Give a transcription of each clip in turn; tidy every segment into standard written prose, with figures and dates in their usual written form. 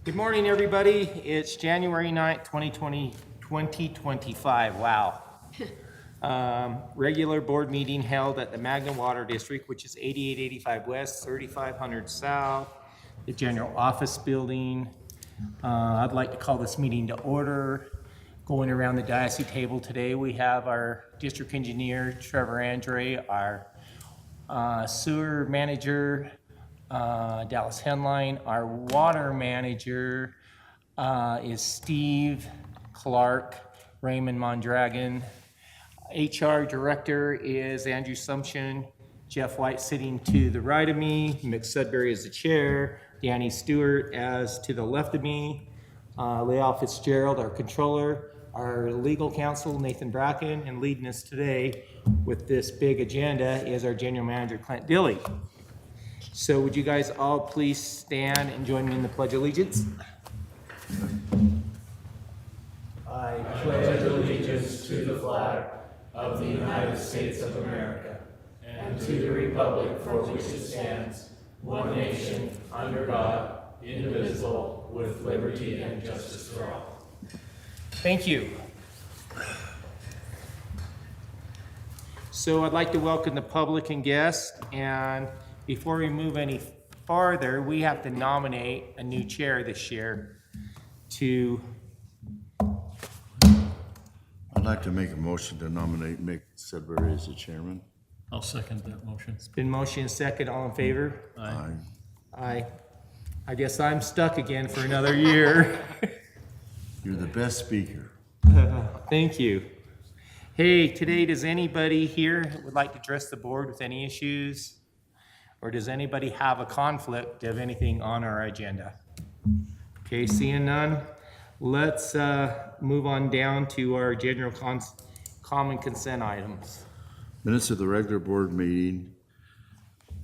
Good morning, everybody. It's January 9th, 2025. Wow. Regular board meeting held at the Magna Water District, which is 8885 West, 3500 South, the general office building. I'd like to call this meeting to order. Going around the diocese table today, we have our district engineer, Trevor Andre, our sewer manager, Dallas Henline. Our water manager is Steve Clark, Raymond Mondragon. HR director is Andrew Sumption, Jeff White sitting to the right of me, Mick Sudbury is the chair, Danny Stewart as to the left of me, Leal Fitzgerald, our controller, our legal counsel, Nathan Bracken, and leading us today with this big agenda is our general manager, Clint Dilley. So would you guys all please stand and join me in the Pledge of Allegiance? I pledge allegiance to the flag of the United States of America and to the republic for which it stands, one nation, under God, indivisible, with liberty and justice for all. Thank you. So I'd like to welcome the public and guests, and before we move any farther, we have to nominate a new chair this year to... I'd like to make a motion to nominate Mick Sudbury as the chairman. I'll second that motion. Been motion second, all in favor? Aye. Aye. I guess I'm stuck again for another year. You're the best speaker. Thank you. Hey, today, does anybody here would like to address the board with any issues? Or does anybody have a conflict of anything on our agenda? Okay, seeing none, let's move on down to our general common consent items. Minutes of the regular board meeting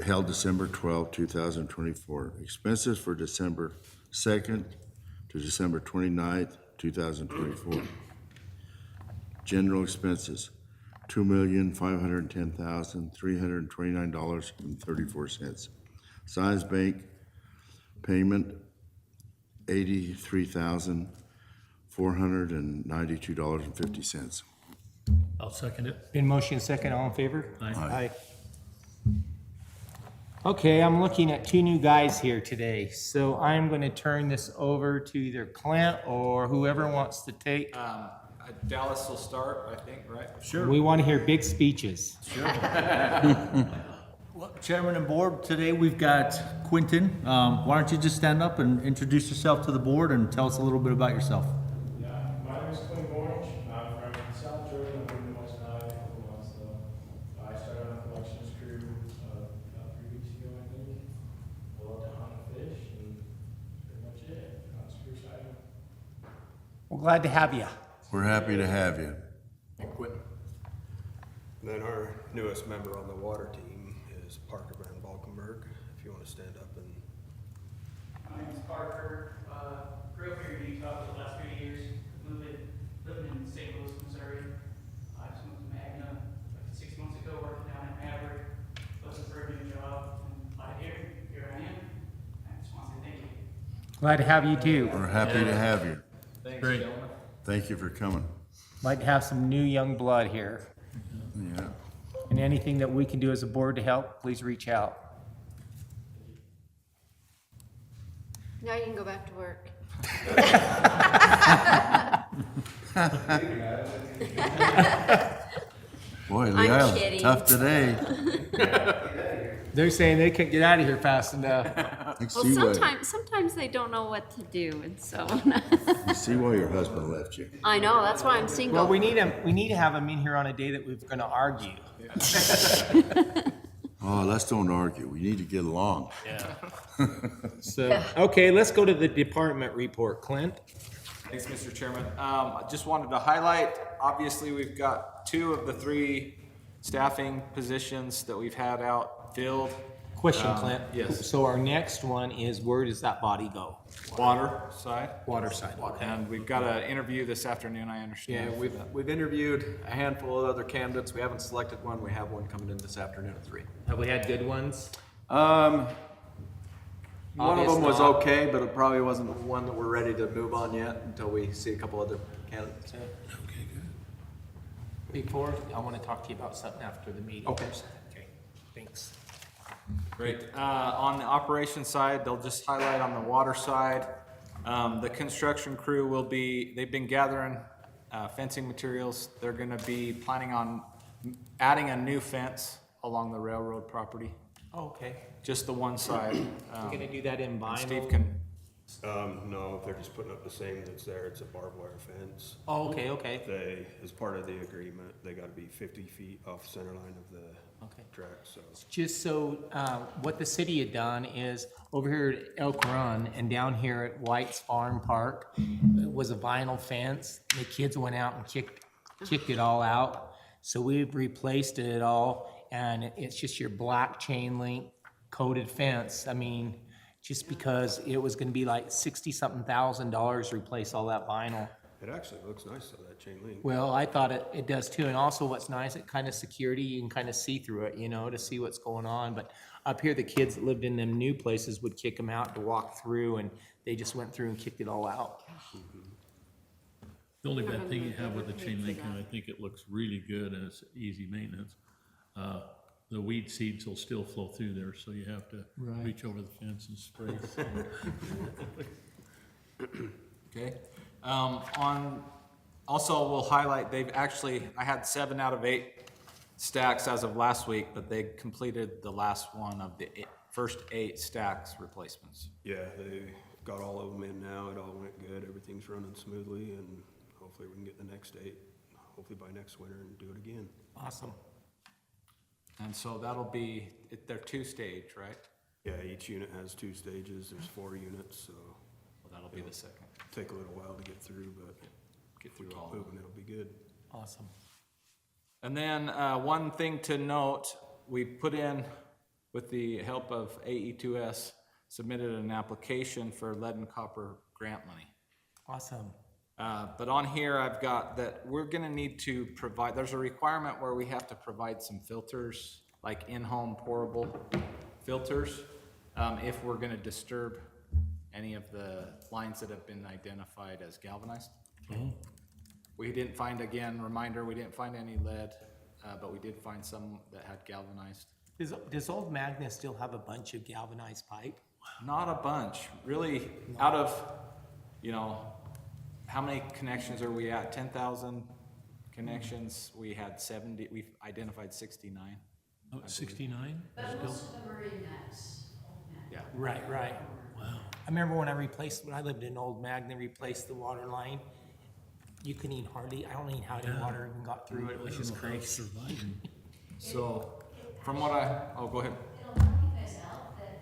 held December 12, 2024. Expenses for December 2nd to December 29th, 2024. General expenses, $2,510,329.34. Science Bank payment, $83,492.50. I'll second it. Been motion second, all in favor? Aye. Aye. Okay, I'm looking at two new guys here today, so I'm going to turn this over to either Clint or whoever wants to take. Dallas will start, I think, right? We want to hear big speeches. Well, Chairman and Board, today we've got Quentin. Why don't you just stand up and introduce yourself to the board and tell us a little bit about yourself? Yeah, my name is Quentin Orange. I'm from South Georgia. I've been in West Nile for a couple months though. I started on the collections crew about 3 weeks ago, I think. I love to hunt and fish, and pretty much it. On Spruce Island. We're glad to have you. We're happy to have you. And Quentin. Then our newest member on the water team is Parker Van Valkenburg. If you want to stand up and... My name's Parker. Grew up here in Utah for the last 3 years. Living in St. Louis, Missouri. I just moved to Magna like 6 months ago, working down at Maverick, looking for a new job. And here I am. I just want to say thank you. Glad to have you too. We're happy to have you. Thanks, Great. gentlemen. Thank you for coming. Like to have some new young blood here. Yeah. And anything that we can do as a board to help, please reach out. Now you can go back to work. Boy, I'm Leal, kidding. tough today. They're saying they couldn't get out of here fast enough. You Well, sometimes they don't know what to do, and so see why your husband left you. I know that's why I'm single. Well, we need to have them in here on a day that we're going to argue. Oh, let's don't argue. We need to get along. So, okay, let's go to the department report. Clint? Thanks, Mr. Chairman. I just wanted to highlight, obviously, we've got 2 of the 3 staffing positions that we've had out filled. Question, Clint. Yes. So our next one is, where does that body go? Water side. Water side. And we've got an interview this afternoon, I understand. Yeah, we've interviewed a handful of other candidates. We haven't selected one. We have one coming in this afternoon at 3. Have we had good ones? One of them was Obvious okay, but it probably wasn't the one that we're ready to move on yet until we see a couple other candidates. Before, I want to talk to you about something after the meeting. Okay. Okay, thanks. Great. On the operations side, they'll just highlight on the water side. The construction crew they've been gathering fencing materials. They're gonna be planning on adding a new fence along the railroad property, Oh, okay. just the one side. We're gonna do that in And vinyl? Steve can, No, they're just putting up the same that's there. It's a barbed wire fence. Oh, okay, okay. They, as part of the agreement, they gotta be 50 feet off center line of the Okay. track, so. Just so, what the city had done is, over here at Elk Run and down here at White's Farm Park, was a vinyl fence. The kids went out and kicked it all out. So we've replaced it all, and it's just your black chain link coated fence. I mean, just because it was gonna be like $60-something thousand to replace all that vinyl. It actually looks nice though, that chain link. Well, I thought it does too, and also what's nice, it kind of security, you can kind of see through it, you know, to see what's going on. But up here, the kids that lived in them new places would kick them out to walk through, and they just went through and kicked it all out. The only bad thing you have with the chain link, and I think it looks really good and it's easy maintenance, the weed seeds will still flow through there, so you have to reach over the fence and spray. okay. Also, we'll highlight, I had 7 out of 8 stacks as of last week, but they completed the last one of the first 8 stacks replacements. Yeah, they got all of them in now. It all went good. Everything's running smoothly, and hopefully we can get the next 8, hopefully by next winter, and do it again. Awesome. And so that'll be, they're 2-stage, right? Yeah, each unit has 2 stages. There's 4 units, so Well, that'll be the second. take a little while to get through, but Get if we through keep all of them. moving, it'll be good. Awesome. And then one thing to note, we put in, with the help of AE2S, submitted an application for lead and copper grant money. Awesome. But on here, I've got that we're gonna need to provide, there's a requirement where we have to provide some filters, like in-home pourable filters, if we're gonna disturb any of the lines that have been identified as galvanized. We didn't find, again, reminder, we didn't find any lead, but we did find some that had galvanized. Does Old Magna still have a bunch of galvanized pipe? Not a bunch, really, out of, how many connections are we at? 10,000 connections, we had 70, we've identified 69. Oh, 69? But most of them are in that old map. Yeah. Right. Wow. I remember when I lived in Old Magna, replaced the water line. You couldn't even I don't know how any water even got through it. It was just crazy. Surviving. So, from what go ahead. It'll help you guys out that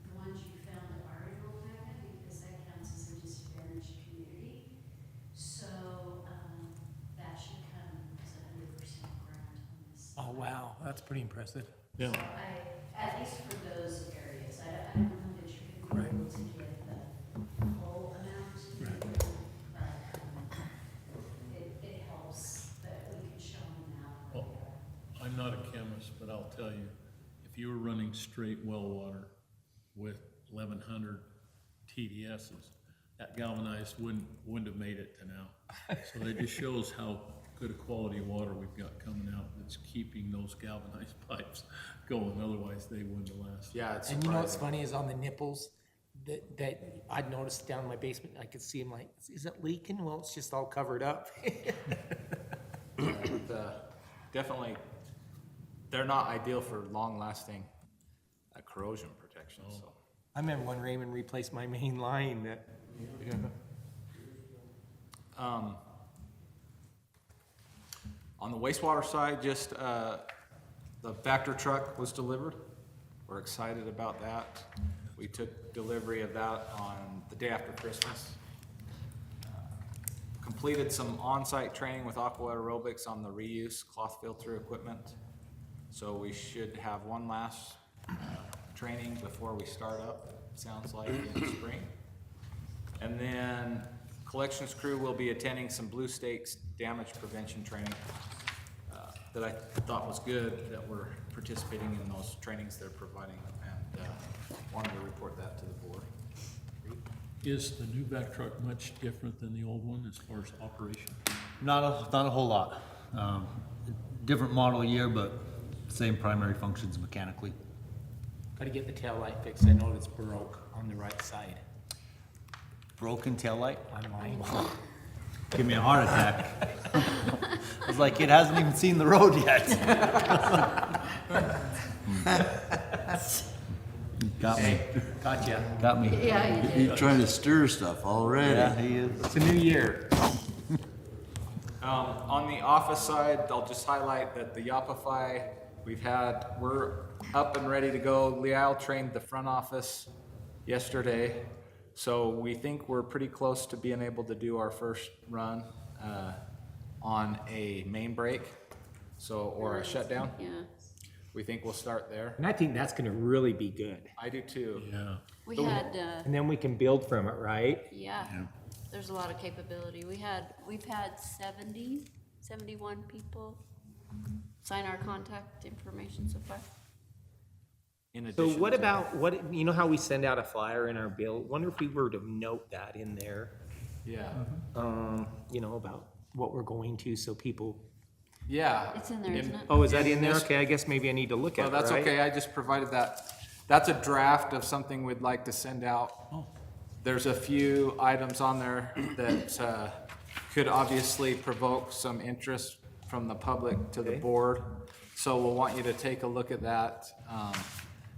the ones you found are in Old Magna, because that counts as a disadvantaged community. So, that should come as a 100% grant on this. Oh, wow, that's pretty impressive. Yeah. At least for those areas, I don't know that you're gonna be able to get the whole amount. But, it helps that we can show them now. Well, I'm not a chemist, but I'll tell you, if you were running straight well water with 1100 TDSs, that galvanized wouldn't have made it to now. So it just shows how good a quality water we've got coming out that's keeping those galvanized pipes going, otherwise they wouldn't have lasted. Yeah, it's And you know what's surprising. funny is on the nipples, that I'd noticed down in my basement, I could see them like, is it leaking? Well, it's just all covered up. Definitely, they're not ideal for long-lasting corrosion protection, so. I remember when Raymond replaced my main line that, On the wastewater side, just the Vector truck was delivered. We're excited about that. We took delivery of that on the day after Christmas. Completed some on-site training with Aqua Aerobics on the reuse cloth filter equipment. So we should have one last training before we start up, it sounds like, in spring. And then collections crew will be attending some Blue Stakes damage prevention training that I thought was good, that we're participating in those trainings they're providing. And Is the new vac truck much different than the old one as far as operation? Not a whole lot. Different model year, but same primary functions mechanically. Gotta get the tail light fixed. I know it's broke on the right side Broken taillight? on mine. Give me a heart attack. I was like, it hasn't even seen the road yet. Got me. Gotcha. Got me. Yeah, you did. You're trying to stir stuff already. Yeah, he is. It's a new year. On the office side, I'll just highlight that the Yopify, we're up and ready to go. Liao trained the front office yesterday. So we think we're pretty close to being able to do our first run on a main break, or a shutdown. Yeah. We think we'll start there. And I think that's gonna really be good. I do too. Yeah. We had, And then we can build from it, right? yeah, there's a lot of capability. We've had 71 people sign our contact information so far. In So addition what to- about, you know how we send out a flyer in our bill? Wonder if we were to note that in there, Yeah. you know, about what we're going to, so people, Yeah. It's in there, isn't it? oh, is that in there? this- Okay, I guess maybe I need to look at Well, it, that's right? okay, I just provided that. That's a draft of something we'd like to send out. There's a few items on there that could obviously provoke some interest from the public to the Okay. board. So we'll want you to take a look at that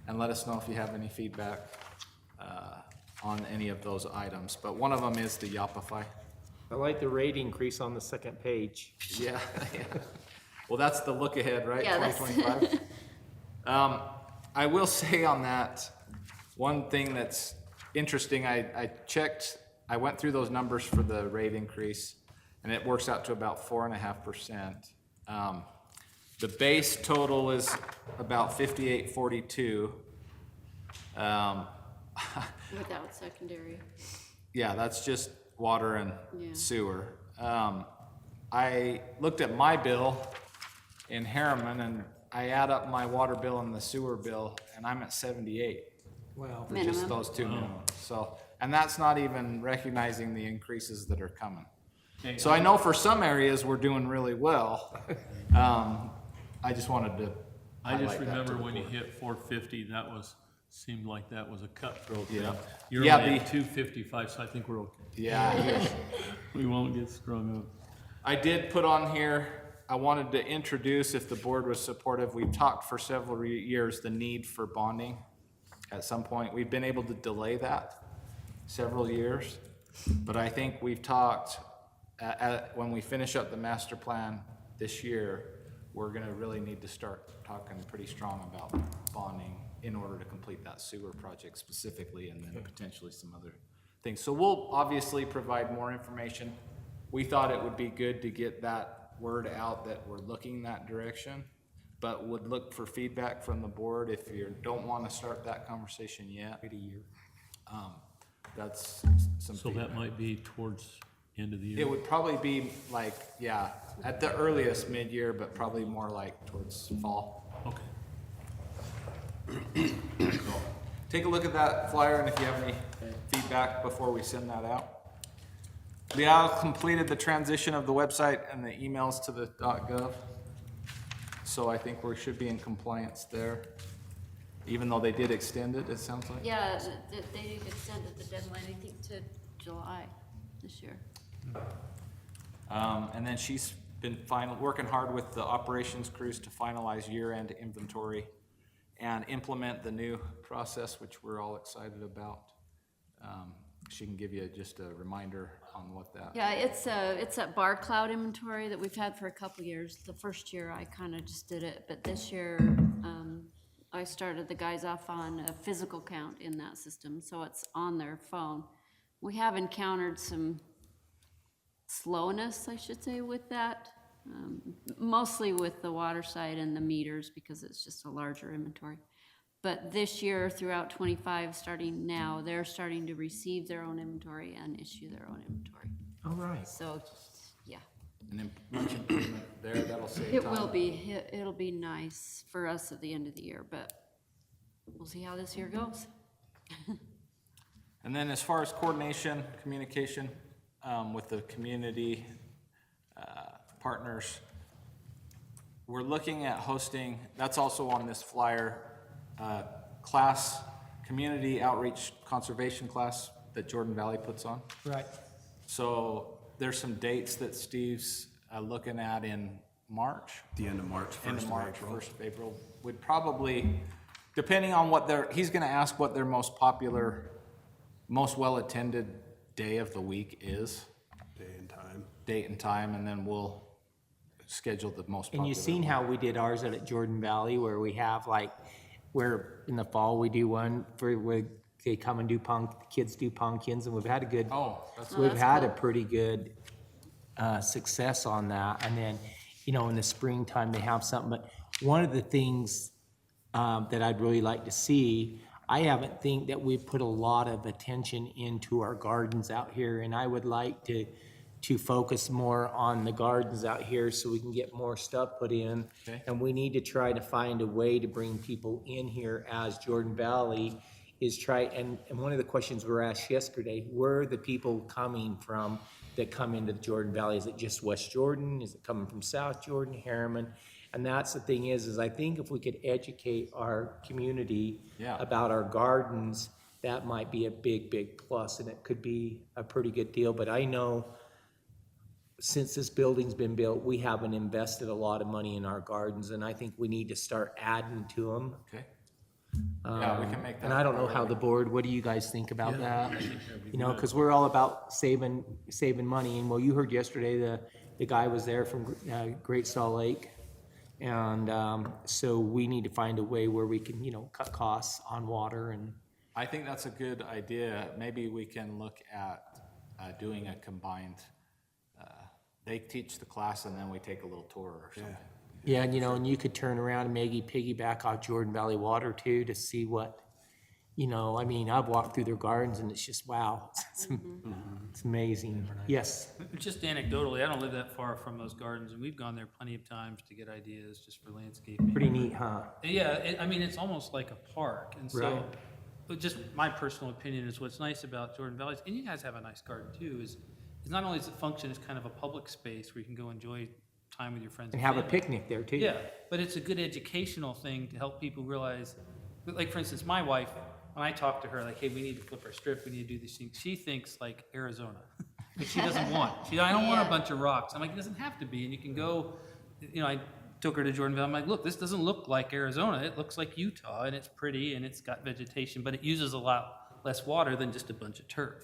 and let us know if you have any feedback on any of those items. But one of them is the Yopify. I like the rate increase on the second page. Yeah, yeah. Well, that's the look ahead, right? Yeah, that's- 2025. I will say on that, one thing that's interesting, I checked, I went through those numbers for the rate increase, and it works out to about 4.5%. The base total is about 58.42. Without secondary. Yeah, that's just water and Yeah. sewer. I looked at my bill in Harriman, and I add up my water bill and the sewer bill, and I'm at 78 Wow. for just Minimum. those two minimums. So, and that's not even recognizing the increases that are coming. So I know for some areas, we're doing really well. I just wanted to I just highlight that to remember the when you board. hit 450, seemed like that was a cutthroat Yeah. thing. You're Yeah, only at the- 255, so I think we're okay. Yeah, We won't get strung up. I did put on here, I wanted to introduce, if the board was supportive, we've talked for several years, the need for bonding. At some point, we've been able to delay that several years, but I think we've talked, when we finish up the master plan this year, we're gonna really need to start talking pretty strong about bonding in order to complete that sewer project specifically, and then potentially some other things. So we'll obviously provide more information. We thought it would be good to get that word out that we're looking that direction, but would look for feedback from the board if you don't want to start that conversation yet. That's some So feedback. that might be towards end of the year. It would probably be like, yeah, at the earliest mid-year, but probably more like towards fall. Okay. Take a look at that flyer, and if you have any feedback before we send that out. Liao completed the transition of the website and the emails to the .gov. So I think we should be in compliance there, even though they did extend it, it sounds like. Yeah, they extended the deadline, I think, to July this year. And then she's been working hard with the operations crews to finalize year-end inventory and implement the new process, which we're all excited about. She can give you just a reminder on what that. Yeah, it's that bar cloud inventory that we've had for a couple of years. The first year I kind of just did it, but this year, I started the guys off on a physical count in that system, so it's on their phone. We have encountered some slowness, I should say, with that, mostly with the water side and the meters, because it's just a larger inventory. But this year, throughout 25, starting now, they're starting to receive their own inventory and issue their own inventory. All right. So, yeah, And then much improvement there, that'll save time. it will be, it'll be nice for us at the end of the year, but we'll see how this year goes. And then as far as coordination, communication with the community partners, we're looking at hosting, that's also on this flyer, class, community outreach conservation class that Jordan Valley puts on. Right. So there's some dates that Steve's looking at in March. The end of March, End first of of March, April. 1st of April. Would probably, depending on what he's gonna ask what their most popular, most well-attended day of the week is, date and time, and then we'll schedule the most popular. And you've seen how we did ours out at Jordan Valley, where we have like, where in the fall we do one for where they come and do the kids do pumpkins, and we've had a good. Oh, that's Oh, We've that's had a cool. pretty good success on that, and then, you know, in the springtime they have something, but one of the things that I'd really like to see, I haven't think that we've put a lot of attention into our gardens out here, and I would like to focus more on the gardens out here so we can get more stuff put in. Okay. And we need to try to find a way to bring people in here as Jordan Valley is and one of the questions we were asked yesterday, where are the people coming from that come into Jordan Valley? Is it just West Jordan? Is it coming from South Jordan, Harriman? And that's the thing is I think if we could educate our community Yeah. about our gardens, that might be a big, big plus, and it could be a pretty good deal. But I know since this building's been built, we haven't invested a lot of money in our gardens, and I think we need to start adding to them. Okay. Yeah, we can make that. And I don't know how the board, what do you guys think about Yeah, that? I think that'd be You know, good. because we're all about saving money, and well, you heard yesterday, the guy was there from Great Salt Lake. And so we need to find a way where we can, you know, cut costs on water and. I think that's a good idea. Maybe we can look at doing a combined, they teach the class and then we take a little tour or something. Yeah, and you know, and you could turn around and maybe piggyback off Jordan Valley Water too, to see what, you know, I mean, I've walked through their gardens and it's just, wow, it's amazing. Yes, Just anecdotally, I don't live that far from those gardens, and we've gone there plenty of times to get ideas just for landscaping. pretty neat, huh? Yeah, I mean, it's almost like a park, and so, Right. but just my personal opinion is what's nice about Jordan Valley, and you guys have a nice garden too, is not only does it function as kind of a public space where you can go enjoy time with your friends And have a family. picnic there too. Yeah, but it's a good educational thing to help people realize, like, for instance, my wife, when I talk to her, like, hey, we need to flip our strip, we need to do these things, she thinks like Arizona. But she doesn't want, I don't want a bunch of rocks. I'm like, it doesn't have to be, and you can go, you know, I took her to Jordan Valley, I'm like, look, this doesn't look like Arizona, it looks like Utah, and it's pretty, and it's got vegetation, but it uses a lot less water than just a bunch of turf.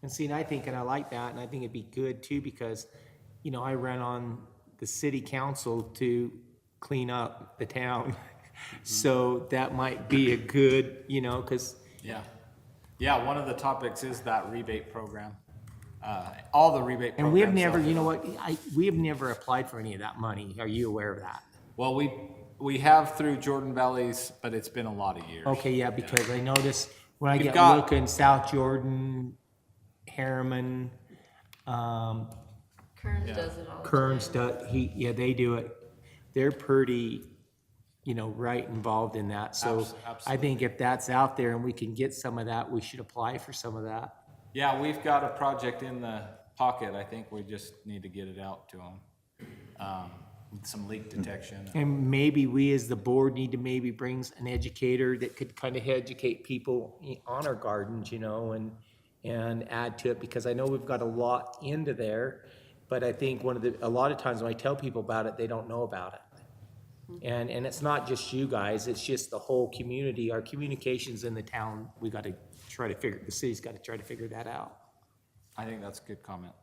And see, and I think, and I like that, and I think it'd be good too, because, you know, I ran on the city council to clean up the town. So that might be a good, you know, because Yeah. Yeah, one of the topics is that rebate program. All the rebate programs. and we have never, out you there. know what, we have never applied for any of that money. Are you aware of that? Well, we have through Jordan Valleys, but it's been a lot of years. Okay, yeah, because I noticed when I We've get got- looking, South Jordan, Harriman, Kearns does it all the time. Kearns, yeah, they do it. They're pretty, you know, right involved in that. So I think if that's out there and we can get some of that, we should apply for some of that. Yeah, we've got a project in the pocket. I think we just need to get it out to them. Some leak detection. And maybe we as the board need to maybe bring an educator that could kind of educate people on our gardens, you know, and add to it, because I know we've got a lot into there, but I think a lot of times when I tell people about it, they don't know about it. And it's not just you guys, it's just the whole community, our communications in the town, we gotta try to the city's gotta try to figure that out. I think that's a good comment.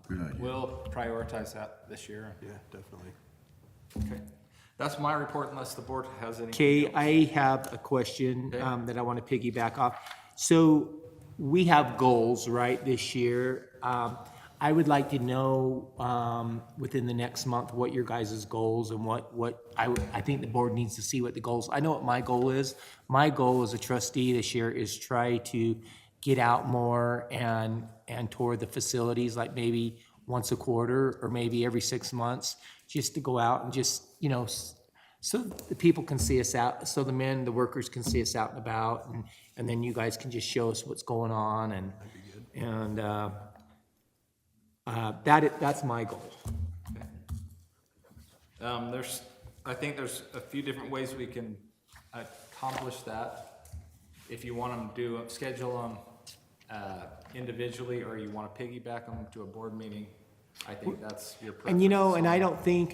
Good idea. We'll prioritize that this year. Yeah, definitely. Okay. That's my report unless the board has any. Okay, I have a question that I want to piggyback off. So we have goals, right, this year. I would like to know within the next month what your guys' goals and what I think the board needs to see what the goals. I know what my goal is. My goal as a trustee this year is try to get out more and tour the facilities, like maybe once a quarter or maybe every 6 months, just to go out and just, you know, so the people can see us out, so the workers can see us out and about, and then you guys can just show us what's going on, and that's my goal. I think there's a few different ways we can accomplish that. If you want them to schedule them individually, or you want to piggyback them to a board meeting, I think that's your preference. And and I don't think,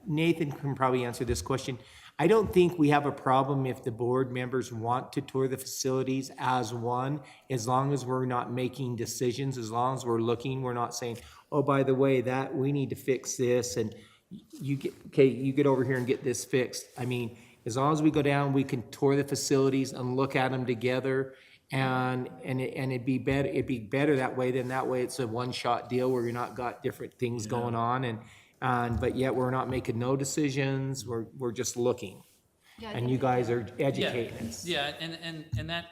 Nathan can probably answer this question. I don't think we have a problem if the board members want to tour the facilities as one, as long as we're not making decisions, as long as we're looking, we're not saying, oh, by the way, that we need to fix this, and you get over here and get this fixed. I mean, as long as we go down, we can tour the facilities and look at them together, and it'd be better that way. Than that way it's a one-shot deal where you're not got different things going on, but yet we're not making no decisions, we're just looking. Yeah, I And think you guys are educating us. Yeah, and that,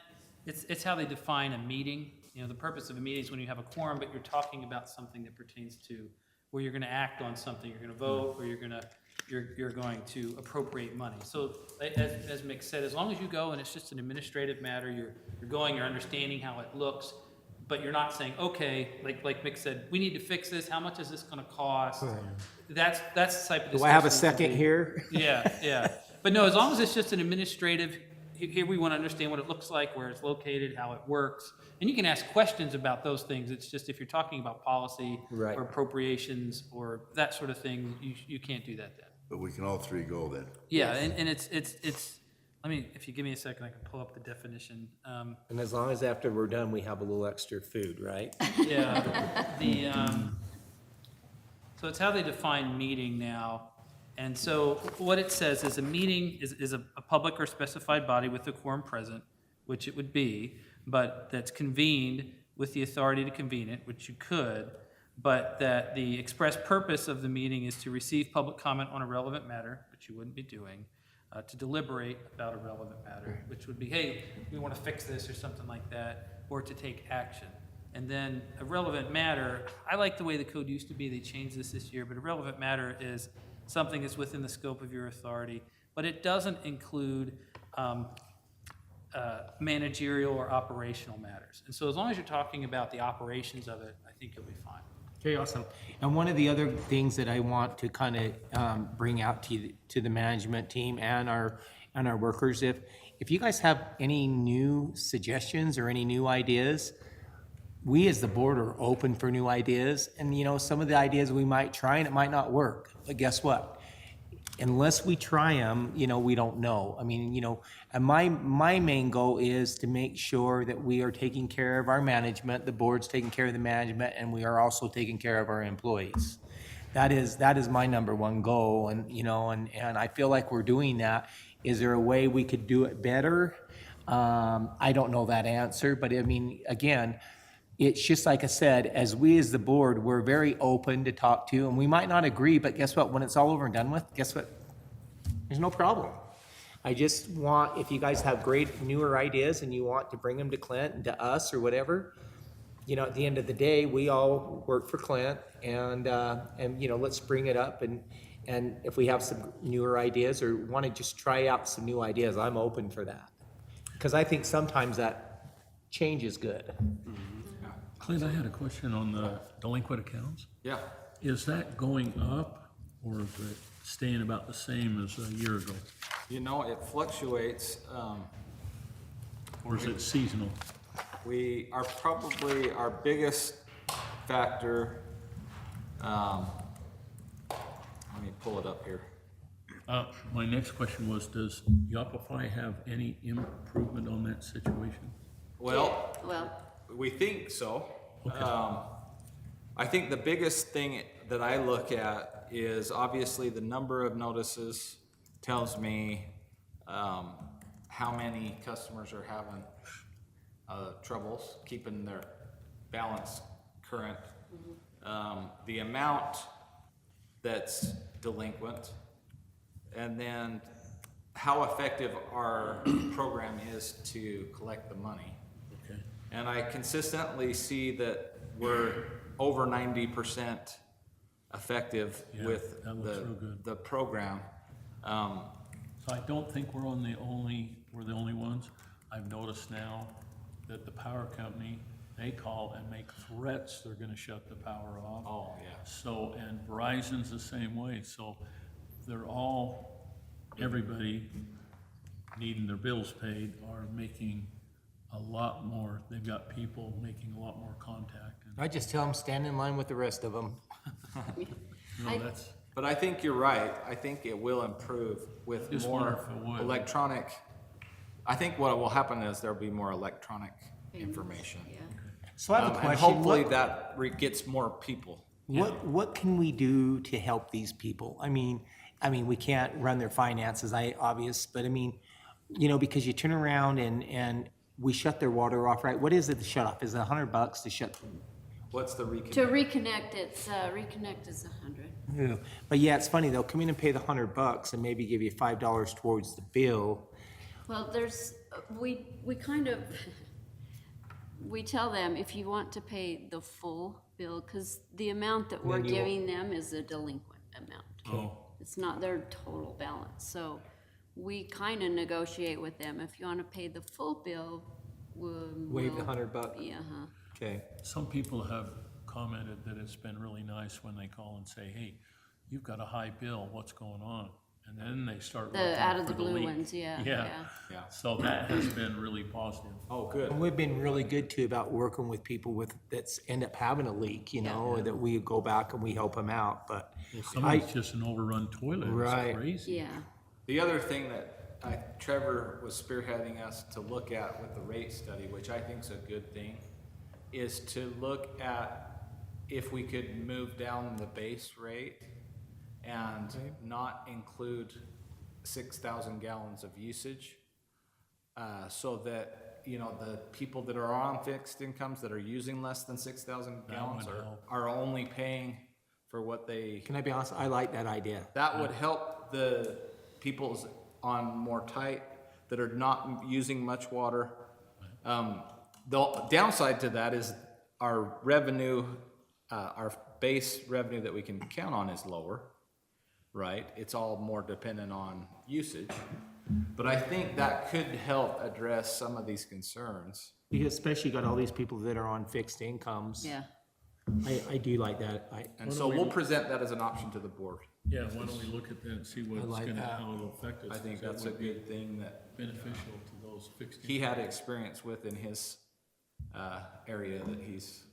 it's how they define a meeting. The purpose of a meeting is when you have a quorum, but you're talking about something that pertains to where you're gonna act on something, you're gonna vote, or you're going to appropriate money. So as Mick said, as long as you go and it's just an administrative matter, you're going, you're understanding how it looks, but you're not saying, okay, like Mick said, we need to fix this, how much is this gonna cost? That's the type of discussion. Do I have a we should second be- here? Yeah. But no, as long as it's just an administrative, here we want to understand what it looks like, where it's located, how it works. And you can ask questions about those things. It's just if you're talking about policy Right. or appropriations or that sort of thing, you can't do that then. But we can all three go then. Yeah, and it's, let me, if you give me a second, I can pull up the definition. And as long as after we're done, we have a little extra food, right? Yeah, so it's how they define meeting now. And so what it says is a meeting is a public or specified body with a quorum present, which it would be, but that's convened with the authority to convene it, which you could, but that the express purpose of the meeting is to receive public comment on a relevant matter, which you wouldn't be doing, to deliberate about a relevant matter, which would be, hey, we want to fix this or something like that, or to take action. And then a relevant matter, I like the way the code used to be, they changed this year, but a relevant matter is something that's within the scope of your authority, but it doesn't include managerial or operational matters. And so as long as you're talking about the operations of it, I think you'll be fine. Okay, awesome. And one of the other things that I want to kind of bring out to the management team and our workers, if you guys have any new suggestions or any new ideas, we as the board are open for new ideas. And some of the ideas we might try and it might not work. But guess what? Unless we try them, we don't know. I mean, and my main goal is to make sure that we are taking care of our management, the board's taking care of the management, and we are also taking care of our employees. That is my number one goal, and I feel like we're doing that. Is there a way we could do it better? I don't know that answer, but I mean, again, it's just like I said, as the board, we're very open to talk to, and we might not agree, but guess what? When it's all over and done with, guess what? There's no problem. I just want, if you guys have great newer ideas and you want to bring them to Clint and to us or whatever, at the end of the day, we all work for Clint, and let's bring it up, and if we have some newer ideas or want to just try out some new ideas, I'm open for that. Because I think sometimes that change is good. Clint, I had a question on the delinquent accounts. Yeah. Is that going up, or is it staying about the same as a year ago? It fluctuates. Or is it seasonal? We are probably our biggest factor. Let me pull it up here. My next question was, does Yopify have any improvement on that situation? Well, we think so. Okay. I think the biggest thing that I look at is obviously the number of notices tells me how many customers are having troubles keeping their balance current. The amount that's delinquent, and then how effective our program is to collect the money. Okay. And I consistently see that we're over 90% effective Yeah, with that looks real good. the program. So I don't think we're the only ones. I've noticed now that the power company, they call and make threats they're gonna shut the power off. Oh, yeah. So, and Verizon's the same way, so they're all, everybody needing their bills paid are making a lot more, they've got people making a lot more contact. And I just tell them, stand in line with the rest of them. no, that's, But I think you're right. I think it will improve with Just wonder more if it would. electronic. I think what will happen is there'll be more electronic information. Yeah. So I have a And question. hopefully What- that gets more people. What can we do to help these people? I mean, we can't run their finances, obvious, but I mean, you know, because you turn around and we shut their water off, right? What is it to shut off? Is it $100 to shut? What's the reconnect? To reconnect, reconnect is 100. Yeah. But yeah, it's funny, they'll come in and pay the $100 and maybe give you $5 towards the bill. Well, we kind of, we tell them if you want to pay the full bill, because the amount that we're Then you- giving them is a delinquent amount. oh, It's not their total balance, so we kind of negotiate with them. If you want to pay the full bill, Waive the $100. Yeah, Okay. some people have commented that it's been really nice when they call and say, hey, you've got a high bill, what's going on? And then they start looking the out of for the blue leak. ones, yeah. Yeah. So that has been really positive. Oh, good. And we've been really good too about working with people that's end up having a leak, you know, or that we go back and we help them out, but Some of it's just an overrun toilet, Right. it's crazy. Yeah. The other thing that Trevor was spearheading us to look at with the rate study, which I think is a good thing, is to look at if we could move down the base rate and not include 6,000 gallons of usage. So that, you know, the people that are on fixed incomes that are using less than 6,000 gallons would help. are only paying for what they. can I be honest? I like that idea. That would help the people's on more tight, that are not using much water. The downside to that is our revenue, our base revenue that we can count on is lower, right? It's all more dependent on usage. But I think that could help address some of these concerns. Because especially got all these people that are on fixed incomes. Yeah. I do like that. And so we'll present that as an option to the board. Yeah, why don't we look at that and see what it's like gonna, that. how it'll affect us? I think That that's a would be good thing that beneficial to those fixed. he had experience with in his area that he's,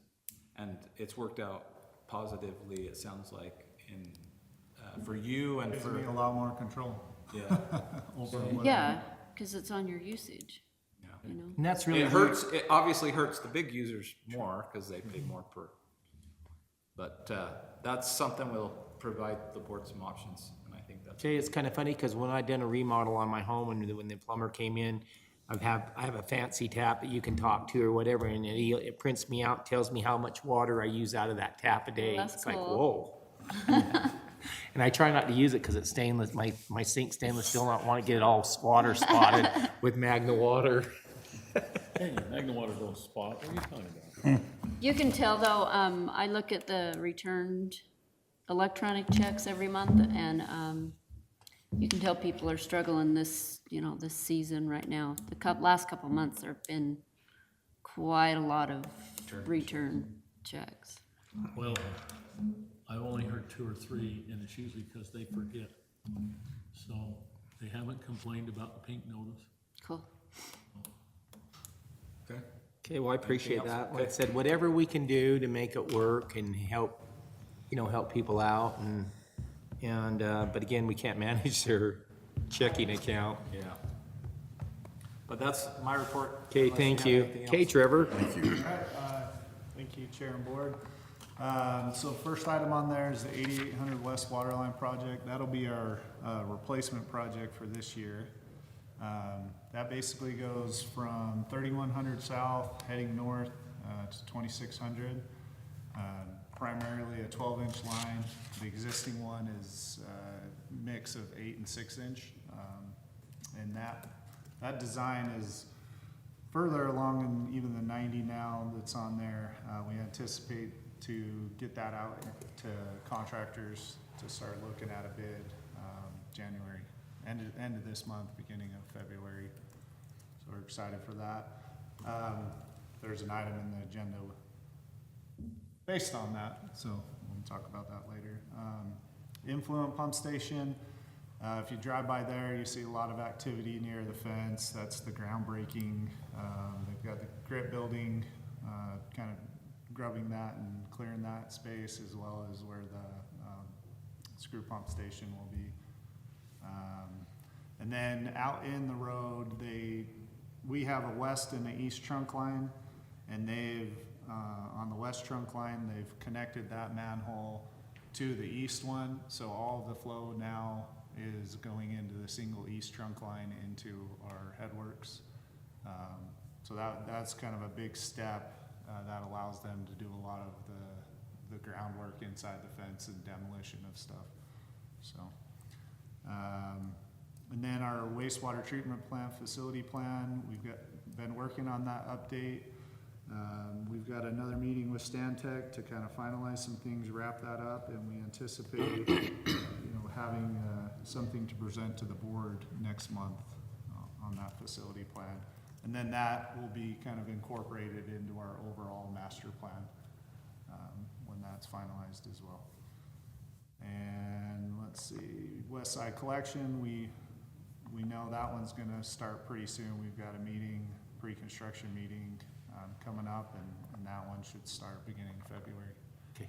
and it's worked out positively, it sounds like, in, for you and Gives for, me a lot more control. yeah. over what I- Yeah, because it's on your usage, Yeah. you know? And that's really. It hurts, it obviously hurts the big users more, cause they pay more per. But, that's something we'll provide the board some options, and I think that's. Jay, it's kind of funny because when I done a remodel on my home and when the plumber came in, I have a fancy tap that you can talk to or whatever, and it prints me out, tells me how much water I use out of that tap a day. That's It's like, cool. whoa. And I try not to use it because it's stainless. My sink stainless steel. I don't want to get it all water spotted with Magna water. Hey, Magna Water don't spot, what are you talking about? You can tell though, I look at the returned electronic checks every month and, you can tell people are struggling this, you know, this season right now. The last couple of months, there've been quite a lot of return checks. Well, I only heard 2 or 3, and it's usually because they forget. So they haven't complained about the pink notice. Cool. Okay. Okay, well, I appreciate Anything else? that. Like I said, whatever we can do to make it work and help, help people out but again, we can't manage their checking account. Yeah. But that's my report. Okay, unless thank have you. anything Okay, else. Trevor. All right, thank you, Chair and Board. So first item on there is the 8800 West Waterline project. That'll be our replacement project for this year. That basically goes from 3100 south heading north to 2600. Primarily a 12-inch line. The existing one is a mix of 8 and 6 inch. And that design is further along in even the 90 now that's on there. We anticipate to get that out to contractors to start looking at a bid January end of this month, beginning of February. So we're excited for that. There's an item in the agenda based on that, so we'll talk about that later. Influent pump station, if you drive by there, you see a lot of activity near the fence. That's the groundbreaking. They've got the grit building, kind of grubbing that and clearing that space, as well as where the screw pump station will be. And then out in the road, we have a west and an east trunk line, and they've, on the west trunk line, they've connected that manhole to the east one, so all of the flow now is going into the single east trunk line into our headworks. So that's kind of a big step that allows them to do a lot of the groundwork inside the fence and demolition of stuff. So, and then our wastewater treatment plant facility plan, we've been working on that update. We've got another meeting with Stantec to kind of finalize some things, wrap that up, and we anticipate, having something to present to the board next month on that facility plan. And then that will be kind of incorporated into our overall master plan when that's finalized as well. And let's see, West Side Collection, we know that one's gonna start pretty soon. We've got a meeting, pre-construction meeting coming up, and that one should start beginning of February. Okay.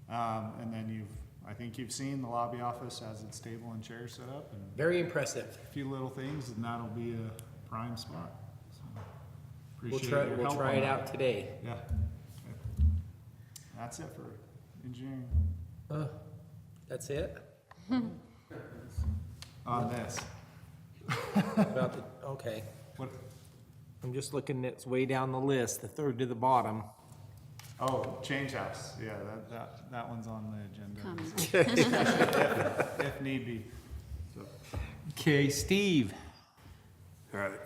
And then I think you've seen the lobby office has its table and chairs set up, and Very impressive. a few little things, and that'll be a prime spot. So, We'll appreciate try, your we'll help try on it that. out today. Yeah. That's it for engineering That's it? on this. About the, okay. What? I'm just looking, it's way down the list, the third to the bottom. Oh, change house. Yeah, that one's on the agenda. Coming. If need be. So, Okay, Steve. All right,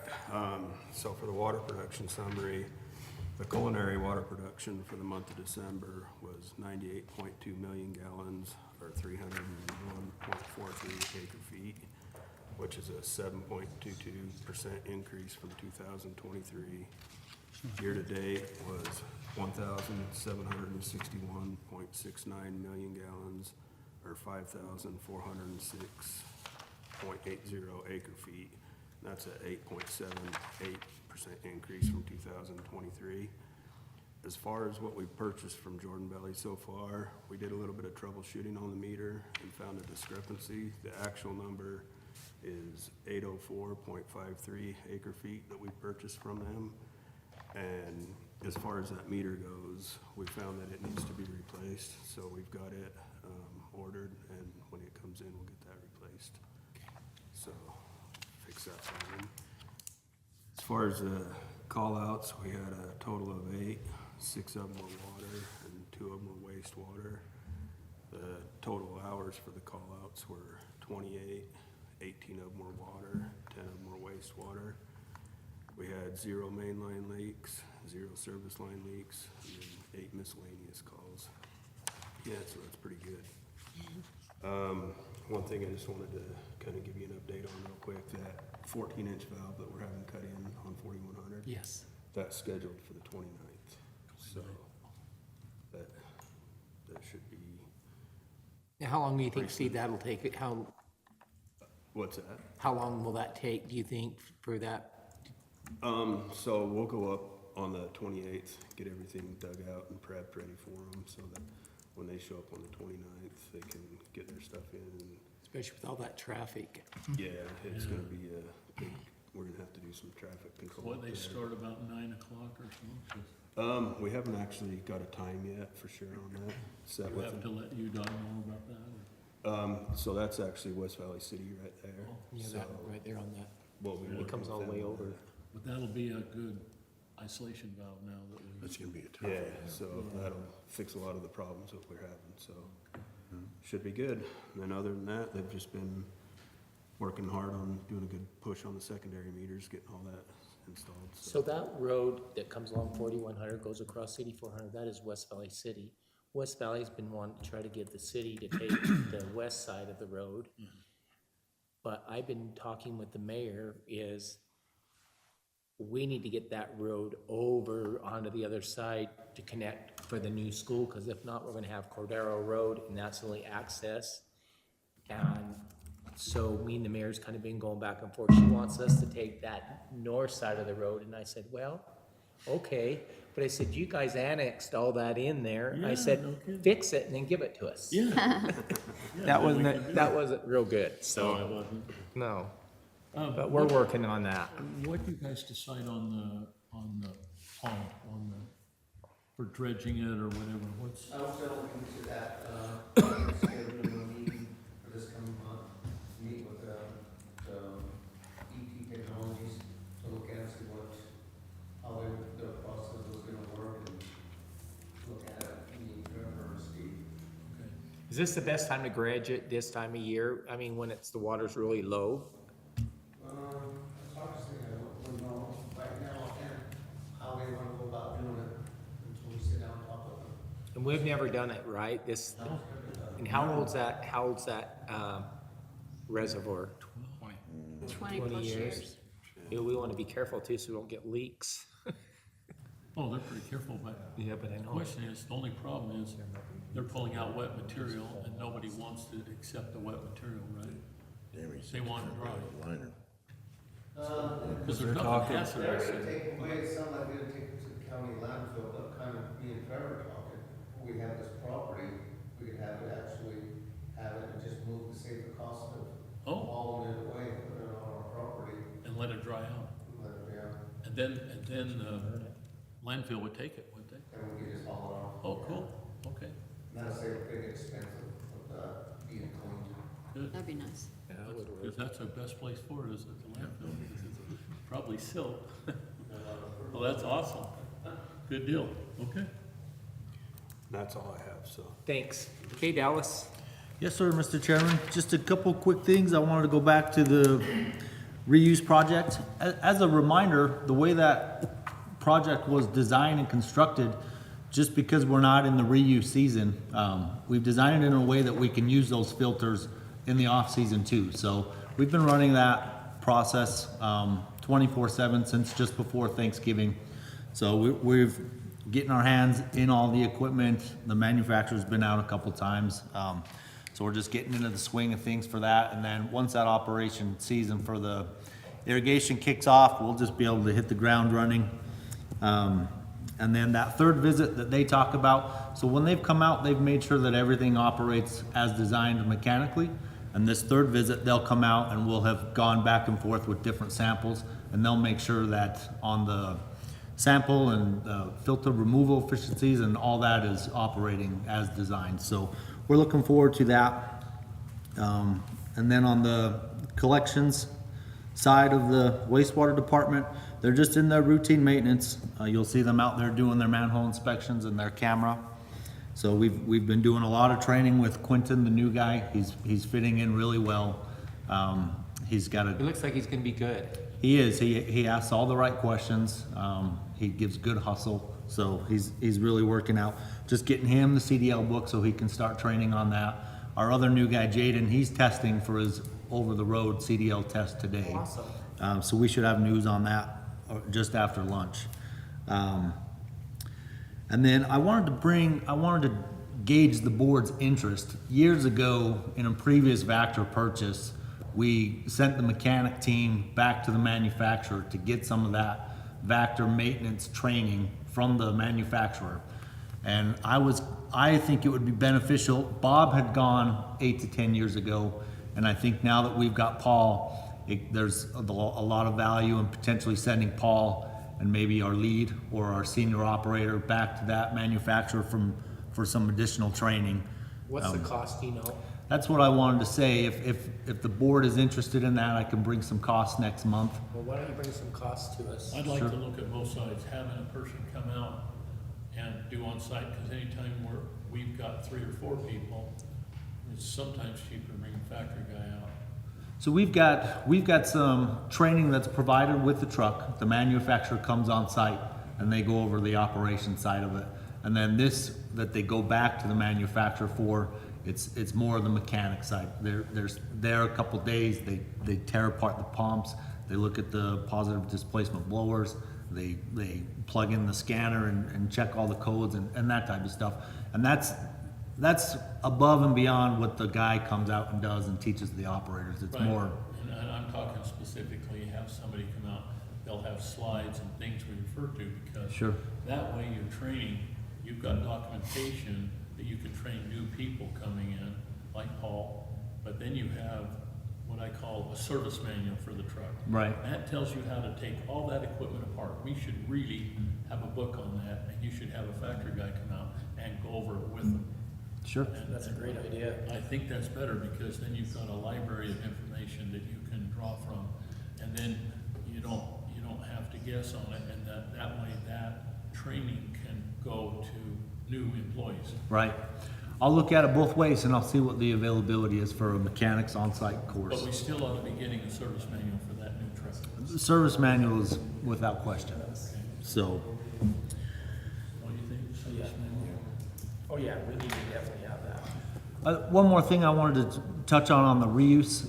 so for the water production summary, the culinary water production for the month of December was 98.2 million gallons, or 301.43 acre feet, which is a 7.22% increase from 2023. Year-to-date was 1,761.69 million gallons, or 5,406.80 acre feet. That's an 8.78% increase from 2023. As far as what we've purchased from Jordan Valley so far, we did a little bit of troubleshooting on the meter and found a discrepancy. The actual number is 804.53 acre feet that we purchased from them. And as far as that meter goes, we found that it needs to be replaced, so we've got it ordered, and when it comes in, we'll get that replaced. So, fix that problem. As far as the call-outs, we had a total of 8, 6 of them were water, and 2 of them were wastewater. The total hours for the call-outs were 28, 18 of them were water, 10 of them were wastewater. We had 0 mainline leaks, 0 service line leaks, and then 8 miscellaneous calls. Yeah, so that's pretty good. One thing I just wanted to kind of give you an update on real quick, that 14-inch valve that we're having cut in on 4100. Yes. That's scheduled for the 29th, so that should be, Now, how long do you think, Steve, that'll take? what's that? How long will that take, do you think, for that? So we'll go up on the 28th, get everything dug out and prepped, ready for them, so that when they show up on the 29th, they can get their stuff in. And Especially with all that traffic. yeah, it's gonna be a big, we're gonna have to do some traffic control. What, up they there. start about 9 o'clock or something? We haven't actually got a time yet for sure on that. Set Do we with have to them. let UDOT know about that, or? So that's actually West Valley City right there. Yeah, So that, right there on that. we'll be working comes with all the them way on over. that. But that'll be a good isolation valve now that we. That's gonna be a tough. Yeah, so that'll fix a lot of the problems that we're having, so should be good. And then other than that, they've just been working hard on doing a good push on the secondary meters, getting all that installed. So that road that comes along 4100 goes across 8400, that is West Valley City. West Valley's been wanting to try to get the city to take the west side of the road. but I've been talking with the mayor, is we need to get that road over onto the other side to connect for the new school, because if not, we're gonna have Cordero Road, and that's the only access. And so me and the mayor's kind of been going back and forth. She wants us to take that north side of the road, and I said, well, okay. But I said, you guys annexed all that in there. I said, fix it and then give it to us. That wasn't, That wasn't real good, so, no. But we're working on that. What do you guys decide on the pond, for dredging it or whatever? What's, I was gonna look into that, scheduling a meeting for this coming month, meet with, the EP Technologies to look at, see what, how the process was gonna work, and look at it, meet Trevor and Steve. Is this the best time to graduate this time of year? I mean, when it's, the water's really low? It's hard to say, I don't know right now, and how they wanna go about doing it, until we sit down and talk with them. And we've never done it, right? This, and how old's that, reservoir? 20 20 plus years. years. Yeah, we wanna be careful too, so we don't get leaks. oh, they're pretty careful, but Yeah, but I the know. question is, the only problem is they're pulling out wet material and nobody wants to accept the wet material, right? They want it dry. Liner. Because there's nothing hazardous. They're gonna take away, it sounded like they're gonna take it to the county landfill, but kind of me and Trevor talking, we have this property, we could have it actually, have it and just move to save the cost of Oh. hauling it away and putting it on our property, And let it dry out. let it down, And then landfill would take it, wouldn't they? and we could just haul it off. Oh, cool, okay, Not say a big expense of being cleaned. good. That'd be nice. Because that's the best place for it, is at the landfill, because it's probably silt. Well, that's awesome. Good deal, okay. That's all I have, so. Thanks. Okay, Dallas? Yes, sir, Mr. Chairman. Just a couple quick things. I wanted to go back to the reuse project. As a reminder, the way that project was designed and constructed, just because we're not in the reuse season, we've designed it in a way that we can use those filters in the off-season too. So we've been running that process 24/7 since just before Thanksgiving. So we've getting our hands in all the equipment. The manufacturer's been out a couple times. So we're just getting into the swing of things for that. And then once that operation season for the irrigation kicks off, we'll just be able to hit the ground running. And then that third visit that they talk about, so when they've come out, they've made sure that everything operates as designed mechanically. And this third visit, they'll come out and we'll have gone back and forth with different samples, and they'll make sure that on the sample and filter removal efficiencies and all that is operating as designed. So we're looking forward to that. And then on the collections side of the wastewater department, they're just in their routine maintenance. You'll see them out there doing their manhole inspections and their camera. So we've been doing a lot of training with Quentin, the new guy. He's fitting in really well. He's got It looks like he's gonna be good. he is. He asks all the right questions. He gives good hustle. So he's really working out. Just getting him the CDL book so he can start training on that. Our other new guy, Jaden, he's testing for his over-the-road CDL test today. Awesome. So we should have news on that just after lunch. And then I wanted to gauge the board's interest. Years ago, in a previous Vactor purchase, we sent the mechanic team back to the manufacturer to get some of that Vactor maintenance training from the manufacturer. And I think it would be beneficial. Bob had gone 8 to 10 years ago, and I think now that we've got Paul, there's a lot of value in potentially sending Paul and maybe our lead or our senior operator back to that manufacturer for some additional training. What's the cost, do you know? That's what I wanted to say. If the board is interested in that, I can bring some costs next month. Well, why don't you bring some costs to us? I'd like to look at both sides, having a person come out and do on-site, because anytime we've got 3 or 4 people, it's sometimes cheaper to bring a factory guy out. So we've got some training that's provided with the truck. The manufacturer comes on site and they go over the operation side of it. And then this, that they go back to the manufacturer for, It's more the mechanic side. There's a couple days, they tear apart the pumps, they look at the positive displacement blowers, they plug in the scanner and check all the codes and that type of stuff. And that's above and beyond what the guy comes out and does and teaches the operators. It's Right. more, And I'm talking specifically, have somebody come out, they'll have slides and things we refer to, because Sure. that way you're training, you've got documentation that you can train new people coming in, like Paul, but then you have what I call a service manual for the truck. Right. That tells you how to take all that equipment apart. We should really have a book on that, and you should have a factory guy come out and go over it with them. sure. That's a great idea. I think that's better, because then you've got a library of information that you can draw from, and then you don't have to guess on it, and that way that training can go to new employees. Right. I'll look at it both ways and I'll see what the availability is for a mechanics on-site course. But we still ought to be getting a service manual for that new truck. The service manual is without question. So, What do you think, service manual? Oh, yeah, we need to definitely have that. one more thing I wanted to touch on the reuse.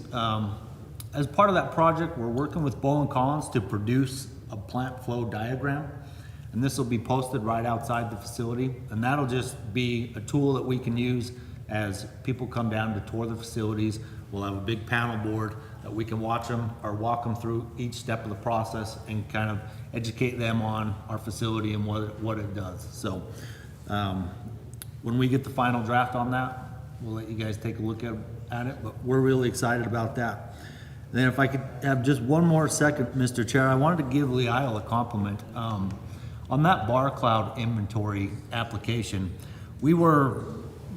As part of that project, we're working with Bowen Collins to produce a plant flow diagram. And this will be posted right outside the facility. And that'll just be a tool that we can use as people come down to tour the facilities. We'll have a big panel board that we can watch them or walk them through each step of the process and kind of educate them on our facility and what it does. So when we get the final draft on that, we'll let you guys take a look at it, but we're really excited about that. And then if I could have just one more second, Mr. Chair, I wanted to give Leisle a compliment. On that BarCloud inventory application, we were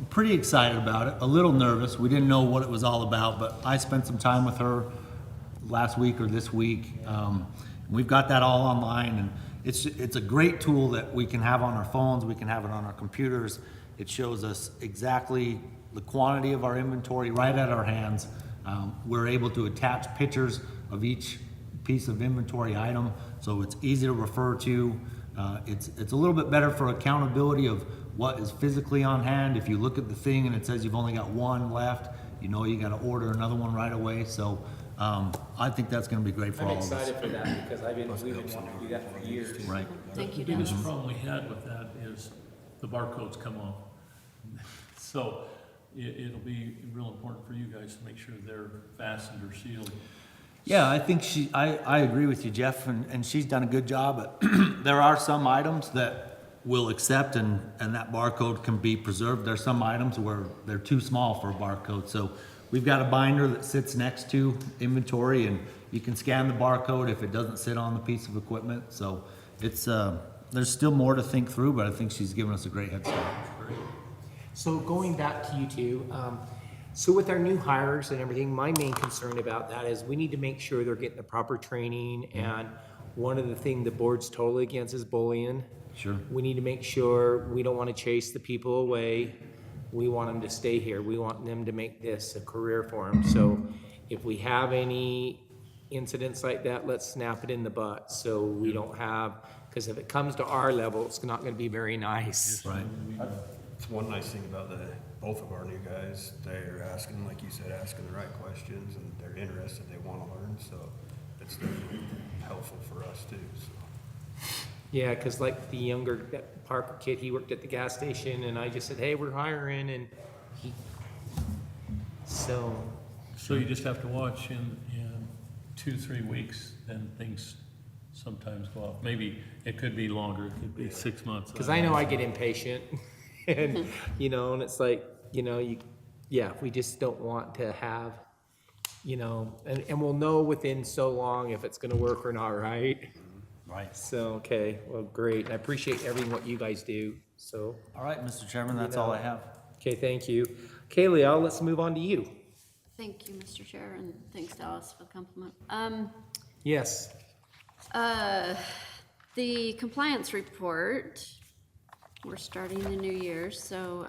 pretty excited about it, a little nervous. We didn't know what it was all about, but I spent some time with her last week or this week. We've got that all online, and it's a great tool that we can have on our phones, we can have it on our computers. It shows us exactly the quantity of our inventory right at our hands. We're able to attach pictures of each piece of inventory item, so it's easy to refer to. It's a little bit better for accountability of what is physically on hand. If you look at the thing and it says you've only got one left, you know you gotta order another one right away. So I think that's gonna be great for all I'm of us. excited for that because we've been wanting to do that for years. Right. Thank you, The biggest Dennis. problem we had with that is the barcodes come off. So it'll be real important for you guys to make sure they're fastened or sealed. Yeah, I think I agree with you, Jeff, and she's done a good job. But there are some items that we'll accept and that barcode can be preserved. There's some items where they're too small for a barcode. So we've got a binder that sits next to inventory and you can scan the barcode if it doesn't sit on the piece of equipment. So it's, there's still more to think through, but I think she's given us a great head start. So going back to you two, so with our new hires and everything, my main concern about that is we need to make sure they're getting the proper training. And one of the things the board's totally against is bullying. Sure. We need to make sure we don't want to chase the people away. We want them to stay here. We want them to make this a career for them. So if we have any incidents like that, let's snap it in the butt so we don't have, because if it comes to our level, it's not going to be very nice. Right. It's one nice thing about both of our new guys, they're asking, like you said, asking the right questions, and they're interested, they want to learn, so it's definitely helpful for us too, so. Yeah, because like the younger that Parker kid, he worked at the gas station, and I just said, hey, we're hiring, and he, so. So you just have to watch in 2-3 weeks, then things sometimes go off. Maybe it could be longer, it could be 6 months. Because I know I get impatient, and, and it's like, we just don't want to have, and we'll know within so long if it's gonna work or not, right? Right. So, okay, well, great, I appreciate everything what you guys do, so. All right, Mr. Chairman, that's all I have. Okay, thank you. Okay, Leal, let's move on to you. Thank you, Mr. Chair, and thanks to Alice for the compliment. Yes. The compliance report, we're starting the new year, so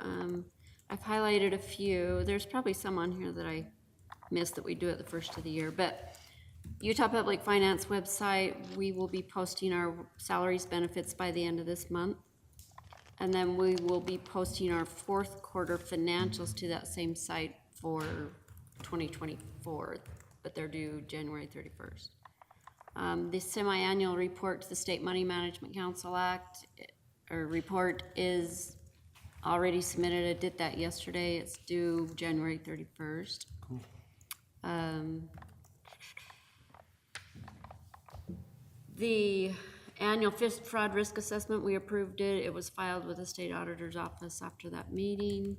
I've highlighted a few. There's probably some on here that I missed that we do at the first of the year, but Utah Public Finance website, we will be posting our salaries, benefits by the end of this month. And then we will be posting our fourth quarter financials to that same site for 2024, but they're due January 31st. The semi-annual report to the State Money Management Council Act, or report is already submitted. I did that yesterday. It's due January 31st. The annual fraud risk assessment, we approved it. It was filed with the state auditor's office after that meeting.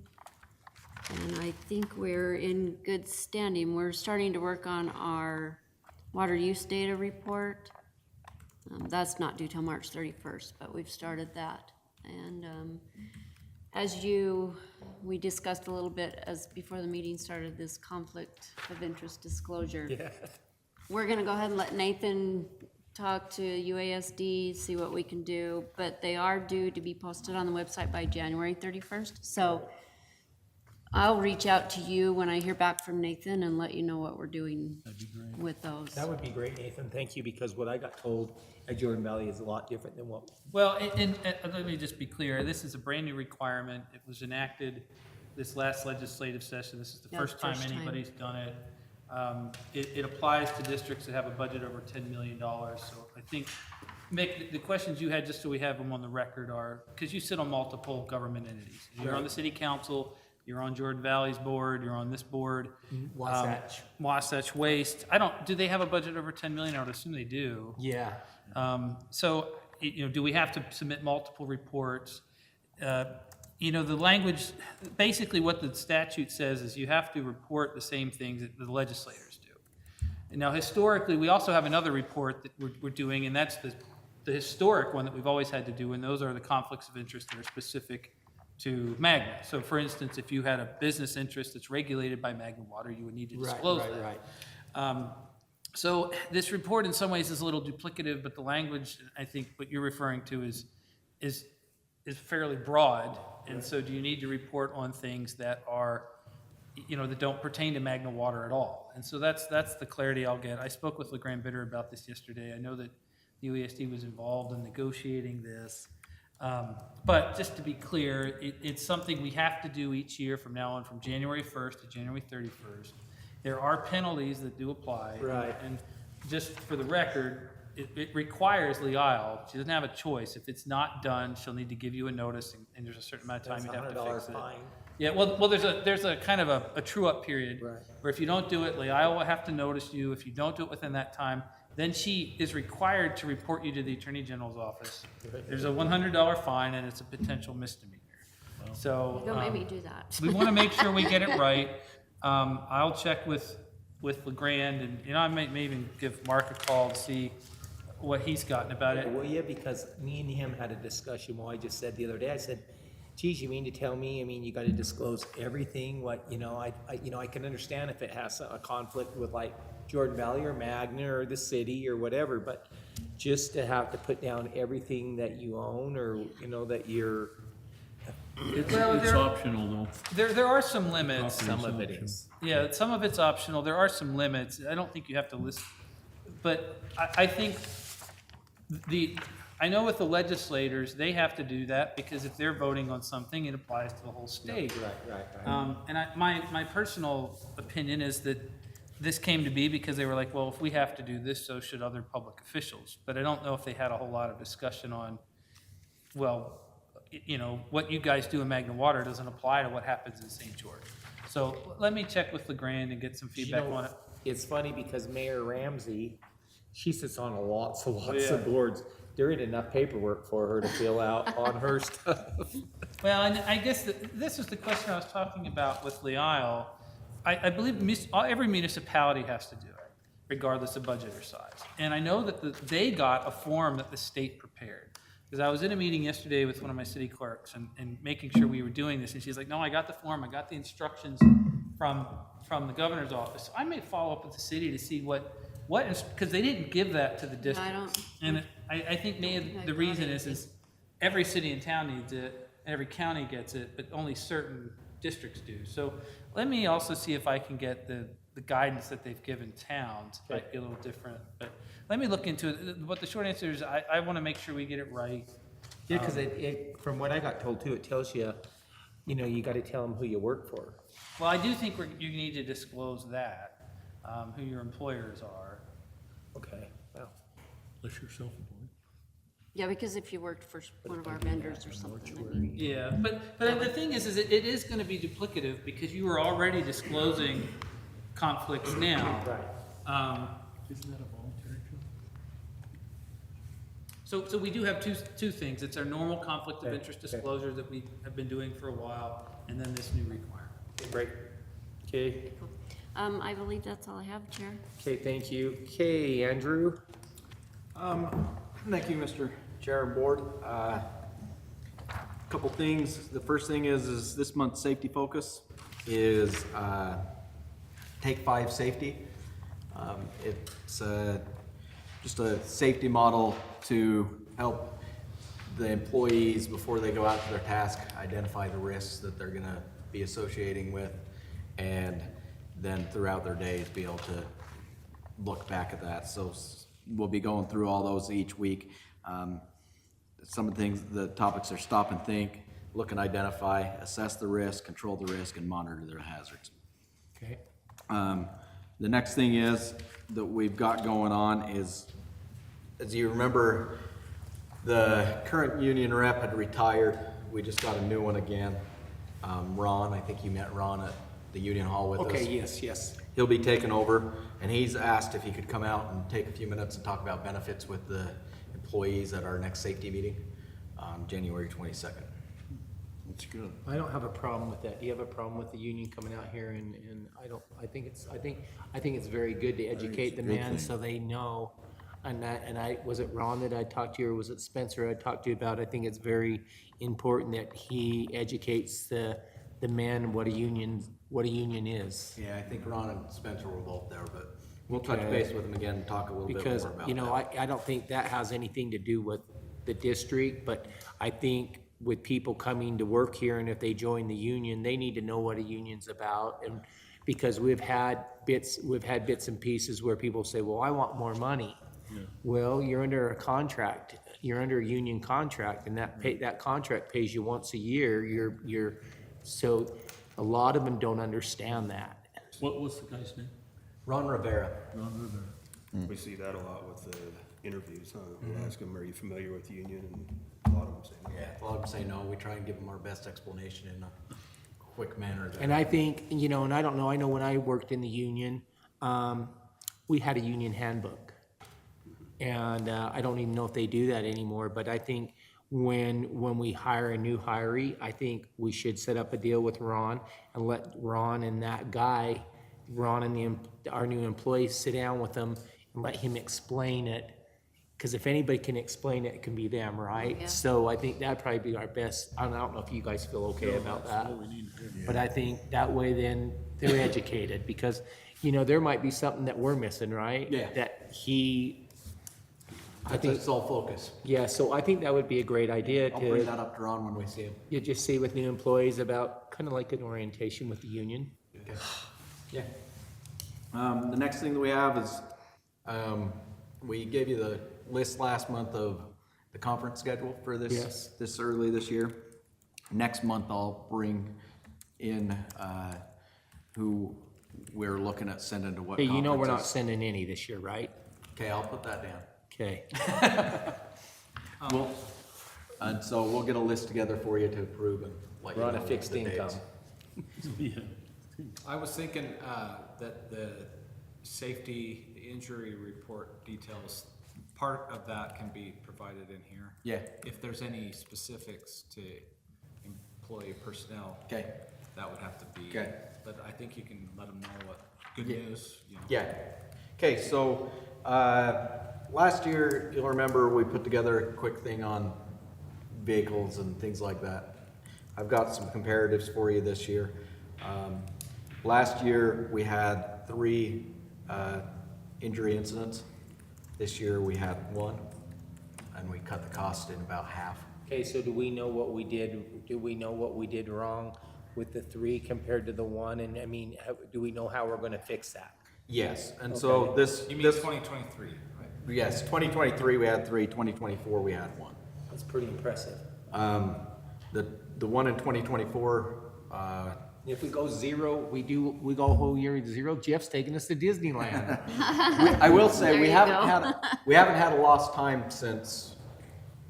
And I think we're in good standing. We're starting to work on our water use data report. That's not due till March 31st, but we've started that. And we discussed a little bit as before the meeting started, this conflict of interest disclosure. Yeah. We're gonna go ahead and let Nathan talk to UASD, see what we can do, but they are due to be posted on the website by January 31st. So I'll reach out to you when I hear back from Nathan and let you know what we're doing with those. That would be great, Nathan, thank you, because what I got told at Jordan Valley is a lot different than what. Well, and let me just be clear, this is a brand new requirement. It was enacted this last legislative session. This is the Yeah, first time first time. anybody's done it. It applies to districts that have a budget over $10 million. So I think, Mick, the questions you had, just so we have them on the record, are, because you sit on multiple government entities. You're on the city council, you're on Jordan Valley's board, you're on this board. Wasatch. Wasatch Waste. Do they have a budget over 10 million? I would assume they do. Yeah. So, do we have to submit multiple reports? The language, basically what the statute says is you have to report the same things that the legislators do. And now, historically, we also have another report that we're doing, and that's the historic one that we've always had to do, and those are the conflicts of interest that are specific to Magna. So, for instance, if you had a business interest that's regulated by Magna Water, you would need to disclose that. Right. So this report in some ways is a little duplicative, but the language, I think what you're referring to is fairly broad. And so do you need to report on things that are, that don't pertain to Magna Water at all? And so that's the clarity I'll get. I spoke with LeGrand Bitter about this yesterday. I know that the UASD was involved in negotiating this. But just to be clear, it's something we have to do each year from now on, from January 1st to January 31st. There are penalties that do apply. Right. And just for the record, it requires Lee Isle. She doesn't have a choice. If it's not done, she'll need to give you a notice, and there's a certain amount of time you have to fix it. Fine. Yeah, well, there's a kind of a true-up period. Right. Where if you don't do it, Lee Isle will have to notice you. If you don't do it within that time, then she is required to report you to the Attorney General's office. There's a $100 fine, and it's a potential misdemeanor. So Don't make me do that. we want to make sure we get it right. I'll check with LeGrand, and I may even give Mark a call to see what he's gotten about it. Well, yeah, because me and him had a discussion. Well, I just said the other day, I said, geez, you mean to tell me, you got to disclose everything, I can understand if it has a conflict with like Jordan Valley or Magna or the city or whatever, but just to have to put down everything that you own or, that you're. It's there- optional, though. There are some limits. Some of it is. Yeah, some of it's optional. There are some limits. I don't think you have to list, but I think I know with the legislators, they have to do that because if they're voting on something, it applies to the whole state. Right. And my personal opinion is that this came to be because they were like, well, if we have to do this, so should other public officials. But I don't know if they had a whole lot of discussion on, well, what you guys do in Magna Water doesn't apply to what happens in St. George. So let me check with LeGrand and get some feedback on it. It's funny because Mayor Ramsey, she sits on lots Oh, of boards. There ain't enough paperwork for her to fill out on her stuff. Well, and I guess this is the question I was talking about with Lee Isle. I believe every municipality has to do it, regardless of budget or size. And I know that they got a form that the state prepared. Because I was in a meeting yesterday with one of my city clerks and making sure we were doing this, and she's like, no, I got the form, I got the instructions from the governor's office. I may follow up with the city to see what because they didn't give that to the district. I don't. And I think maybe the reason is every city and town needs it, every county gets it, but only certain districts do. So let me also see if I can get the guidance that they've given towns. Might be a little different, but let me look into it. But the short answer is I want to make sure we get it right. Yeah, because from what I got told too, it tells you, you know, you gotta tell them who you work for. Well, I do think you need to disclose that, who your employers are. Okay, well. Unless you're self-employed. Yeah, because if you worked for one of our vendors or something, I mean. Yeah, but the thing is it is gonna be duplicative because you are already disclosing conflicts now. Right. Isn't that a voluntary job? So we do have two things. It's our normal conflict of interest disclosure that we have been doing for a while, and then this new requirement. Great. Okay, I believe that's all I have, Chair. okay, thank you. Okay, Andrew? Thank you, Mr. Chair and Board. Couple things. The first thing is this month's safety focus is Take 5 Safety. It's just a safety model to help the employees before they go out to their task, identify the risks that they're gonna be associating with, and then throughout their days be able to look back at that. So we'll be going through all those each week. Some of the things, the topics are stop and think, look and identify, assess the risk, control the risk, and monitor their hazards. Okay. The next thing is that we've got going on is, as you remember, the current union rep had retired. We just got a new one again. Ron, I think you met Ron at the Union Hall with us. Okay, yes. He'll be taking over, and he's asked if he could come out and take a few minutes and talk about benefits with the employees at our next safety meeting, January 22nd. That's good. I don't have a problem with that. Do you have a problem with the union coming out here and I think it's very good to educate the a good man thing. so they know. Was it Ron that I talked to, or was it Spencer I talked to you about? I think it's very important that he educates the man what a union is. Yeah, I think Ron and Spencer were both there, but we'll touch Okay. base with them again and talk a little bit Because, more about you know, that. I don't think that has anything to do with the district, but I think with people coming to work here and if they join the union, they need to know what a union's about. And because we've had bits and pieces where people say, well, I want more money. Well, you're under a contract, you're under a union contract, and that contract pays you once a year. So a lot of them don't understand that. What's the guy's name? Ron Rivera. Ron Rivera. We see that a lot with the interviews, huh? We ask them, are you familiar with the union? And a lot of them say no. Yeah, a lot of them say no. We try and give them our best explanation in a quick manner. And I think, you know, and I don't know, I know when I worked in the union, we had a union handbook. And I don't even know if they do that anymore, but I think when we hire a new hiree, I think we should set up a deal with Ron and let Ron and that guy, Ron and our new employees, sit down with them and let him explain it. Because if anybody can explain it, it can be them, right? Yeah. So I think that'd probably be our best. I don't know if you guys feel okay about that. What we need to do. But I think that way then they're educated because, you know, there might be something that we're missing, right? Yeah. I think, That's all focus. yeah, so I think that would be a great idea I'll bring to, that up to Ron when we see him. you just see with new employees about kind of like an orientation with the union. Okay. Yeah. The next thing that we have is, we gave you the list last month of the conference schedule for Yes. this early this year. Next month, I'll bring in, who we're looking at sending to what Hey, you know we're not conferences. sending any this year, right? Okay, I'll put that down. Okay. And so we'll get a list together for you to approve and let you We're know on a fixed the income. dates. Yeah. I was thinking that the safety injury report details, part of that can be provided in here. Yeah. If there's any specifics to employee personnel, Okay. that would have to be. Okay. But I think you can let them know what good Yeah. news, you know. Yeah. Okay, so, last year, you'll remember we put together a quick thing on vehicles and things like that. I've got some comparatives for you this year. Last year, we had 3 injury incidents. This year, we had 1, and we cut the cost in about half. Okay, so do we know what we did wrong with the 3 compared to the 1? And I mean, do we know how we're gonna fix that? Yes, and so Okay. this. You mean this 2023, right? Yes, 2023, we had 3, 2024, we had 1. That's pretty impressive. The one in 2024, If we go zero, we go a whole year zero, Jeff's taking us to Disneyland. I will say, There we you haven't go. had a lost time since,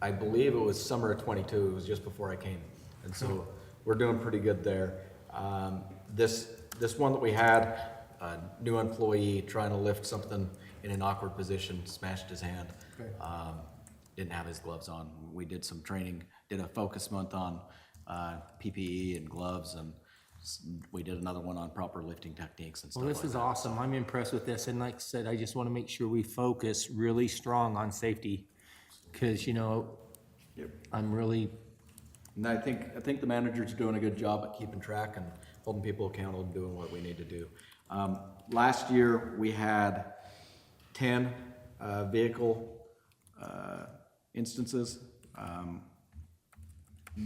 I believe it was summer of 22, it was just before I came. And so, we're doing pretty good there. This one that we had, a new employee trying to lift something in an awkward position, smashed his hand. Didn't have his gloves on. We did some training, did a focus month on PPE and gloves, and we did another one on proper lifting techniques and stuff Well, like this that. is awesome. I'm impressed with this. And like I said, I just want to make sure we focus really strong on safety. Cause you know, I'm really, And I think the manager's doing a good job at keeping track and holding people accountable and doing what we need to do. Last year, we had 10 vehicle instances.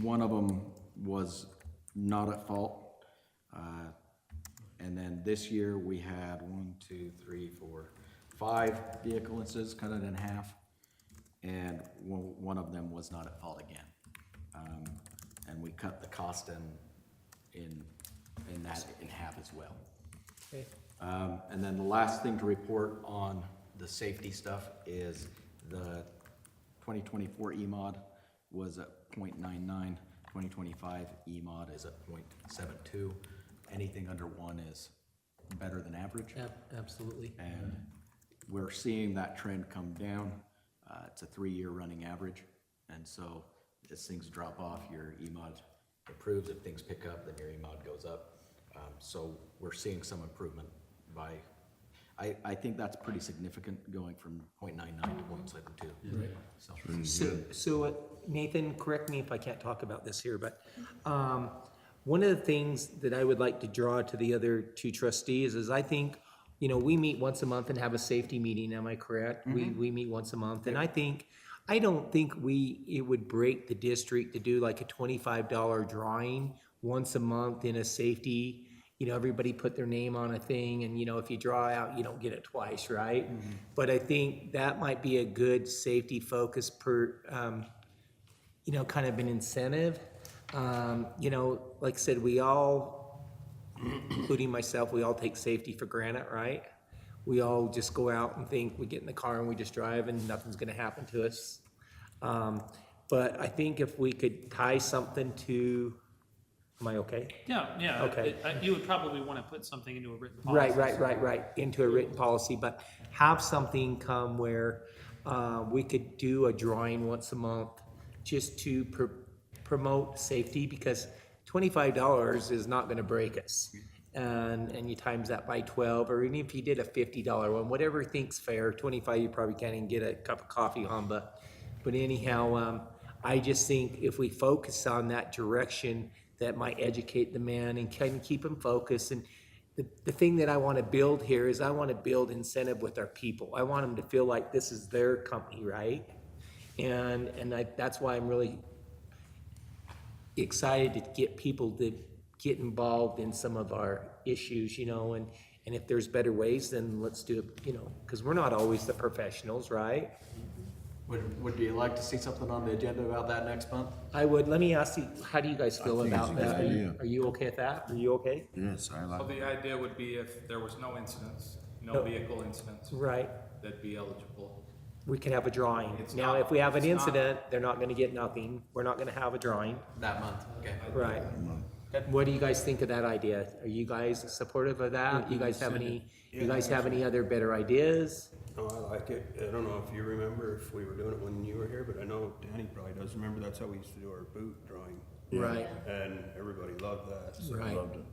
One of them was not at fault. And then this year, we had 5 vehicle instances, cut it in half. And one of them was not at fault again. And we cut the cost in half as well. And then the last thing to report on the safety stuff is the 2024 EMOD was at 0.99, 2025 EMOD is at 0.72. Anything under 1 is better than average. Absolutely. And we're seeing that trend come down. It's a 3-year running average. And so as things drop off, your EMOD improves. If things pick up, then your EMOD goes up. So we're seeing some improvement by, I think that's pretty significant going from 0.99 to 0.72. So, Nathan, correct me if I can't talk about this here, but one of the things that I would like to draw to the other 2 trustees is I think, you know, we meet once a month and have a safety meeting, am I correct? We meet once a month, and I don't think it would break the district to do like a $25 drawing once a month in a safety. You know, everybody put their name on a thing, and you know, if you draw out, you don't get it twice, right? But I think that might be a good safety focus you know, kind of an incentive. You know, like I said, we all, including myself, we all take safety for granted, right? We all just go out and think, we get in the car and we just drive and nothing's gonna happen to us. But I think if we could tie something to, am I okay? Yeah. Okay. You would probably want to put something into a written policy. Right, into a written policy, but have something come where we could do a drawing once a month just to promote safety, because $25 is not gonna break us. And you times that by 12, or even if you did a $50 one, whatever thinks fair. 25, you probably can't even get a cup of coffee on, but anyhow, I just think if we focus on that direction, that might educate the man and kind of keep him focused. And the thing that I want to build here is I want to build incentive with our people. I want them to feel like this is their company, right? And that's why I'm really excited to get people to get involved in some of our issues, you know, and if there's better ways, then let's do it, you know, because we're not always the professionals, right? Would you like to see something on the agenda about that next month? I would. Let me ask you, how do you guys feel think about it's a good that? idea. Are you okay with that? Are you okay? Yes, I So like the idea would be if there was no incidents, no No. vehicle incidents, Right. that'd be eligible. We can have a drawing. It's Now, not- if we have an it's not- incident, they're not gonna get nothing. We're not gonna have a drawing. That month, okay. Right. What do you guys think of that idea? Are you guys supportive of that? You guys have any other better ideas? No, I like it. I don't know if you remember if we were doing it when you were here, but I know Danny probably does remember. That's how we used to do our boot drawing. Right. And everybody loved that. So, Right. loved it.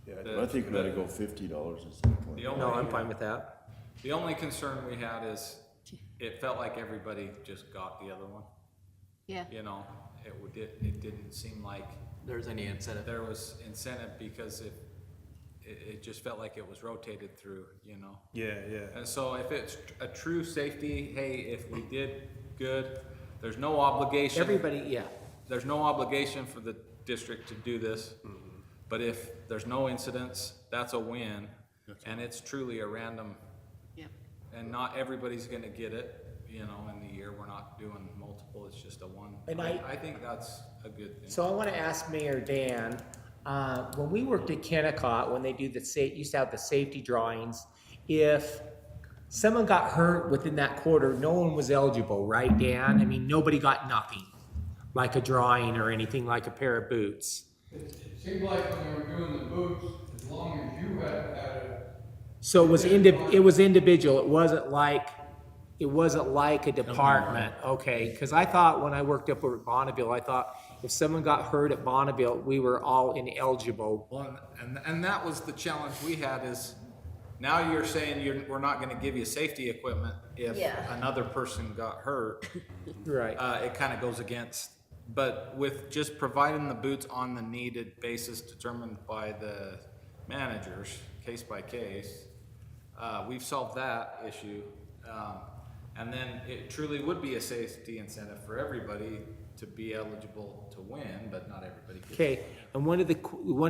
yeah, I think we ought to go $50 instead of 20. The only, No, I'm fine with that. The only concern we had is it felt like everybody just got the other one. Yeah. You know, it didn't seem like There's any incentive? there was incentive because it just felt like it was rotated through, you know? yeah. And so if it's a true safety, hey, if we did good, there's no obligation. Everybody, yeah. There's no obligation for the district to do this. But if there's no incidents, that's a win. And it's truly a random, Yep. and not everybody's gonna get it, you know, in the year, we're not doing multiple, it's just a one. And I think that's a good thing. So I want to ask Mayor Dan, when we worked at Kennecott, when they do used to have the safety drawings, if someone got hurt within that quarter, no one was eligible, right, Dan? I mean, nobody got nothing, like a drawing or anything, like a pair of boots. It seemed like when they were doing the boots, as long as you had a. So it was individual, it wasn't like a department, okay? Because I thought when I worked up at Bonneville, I thought if someone got hurt at Bonneville, we were all ineligible. Well, and that was the challenge we had is, now you're saying we're not gonna give you safety equipment if another person got hurt. Right. It kind of goes against, but with just providing the boots on the needed basis determined by the managers, case by case, we've solved that issue. And then it truly would be a safety incentive for everybody to be eligible to win, but not everybody gets. Okay, and one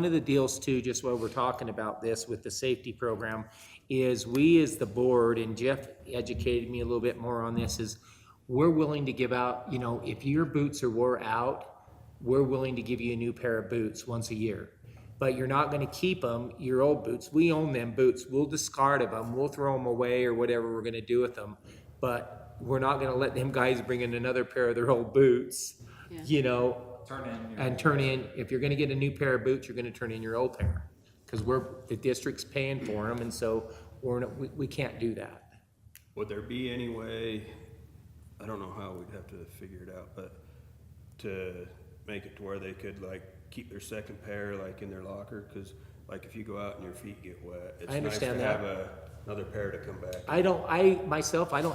of the deals too, just while we're talking about this with the safety program, is we as the board, and Jeff educated me a little bit more on this, is we're willing to give out, you know, if your boots are wore out, we're willing to give you a new pair of boots once a year. But you're not gonna keep them, your old boots. We own them boots. We'll discard them. We'll throw them away or whatever we're gonna do with them. But we're not gonna let them guys bring in another pair of their old boots, you know? Turn in, if you're gonna get a new pair of boots, you're gonna turn in your old pair. Cause the district's paying for them, and so we can't do that. Would there be any way, I don't know how, we'd have to figure it out, but to make it to where they could like keep their second pair like in their locker? Cause like if you go out and your feet get wet, it's I nice understand to that. have another pair to come back. I don't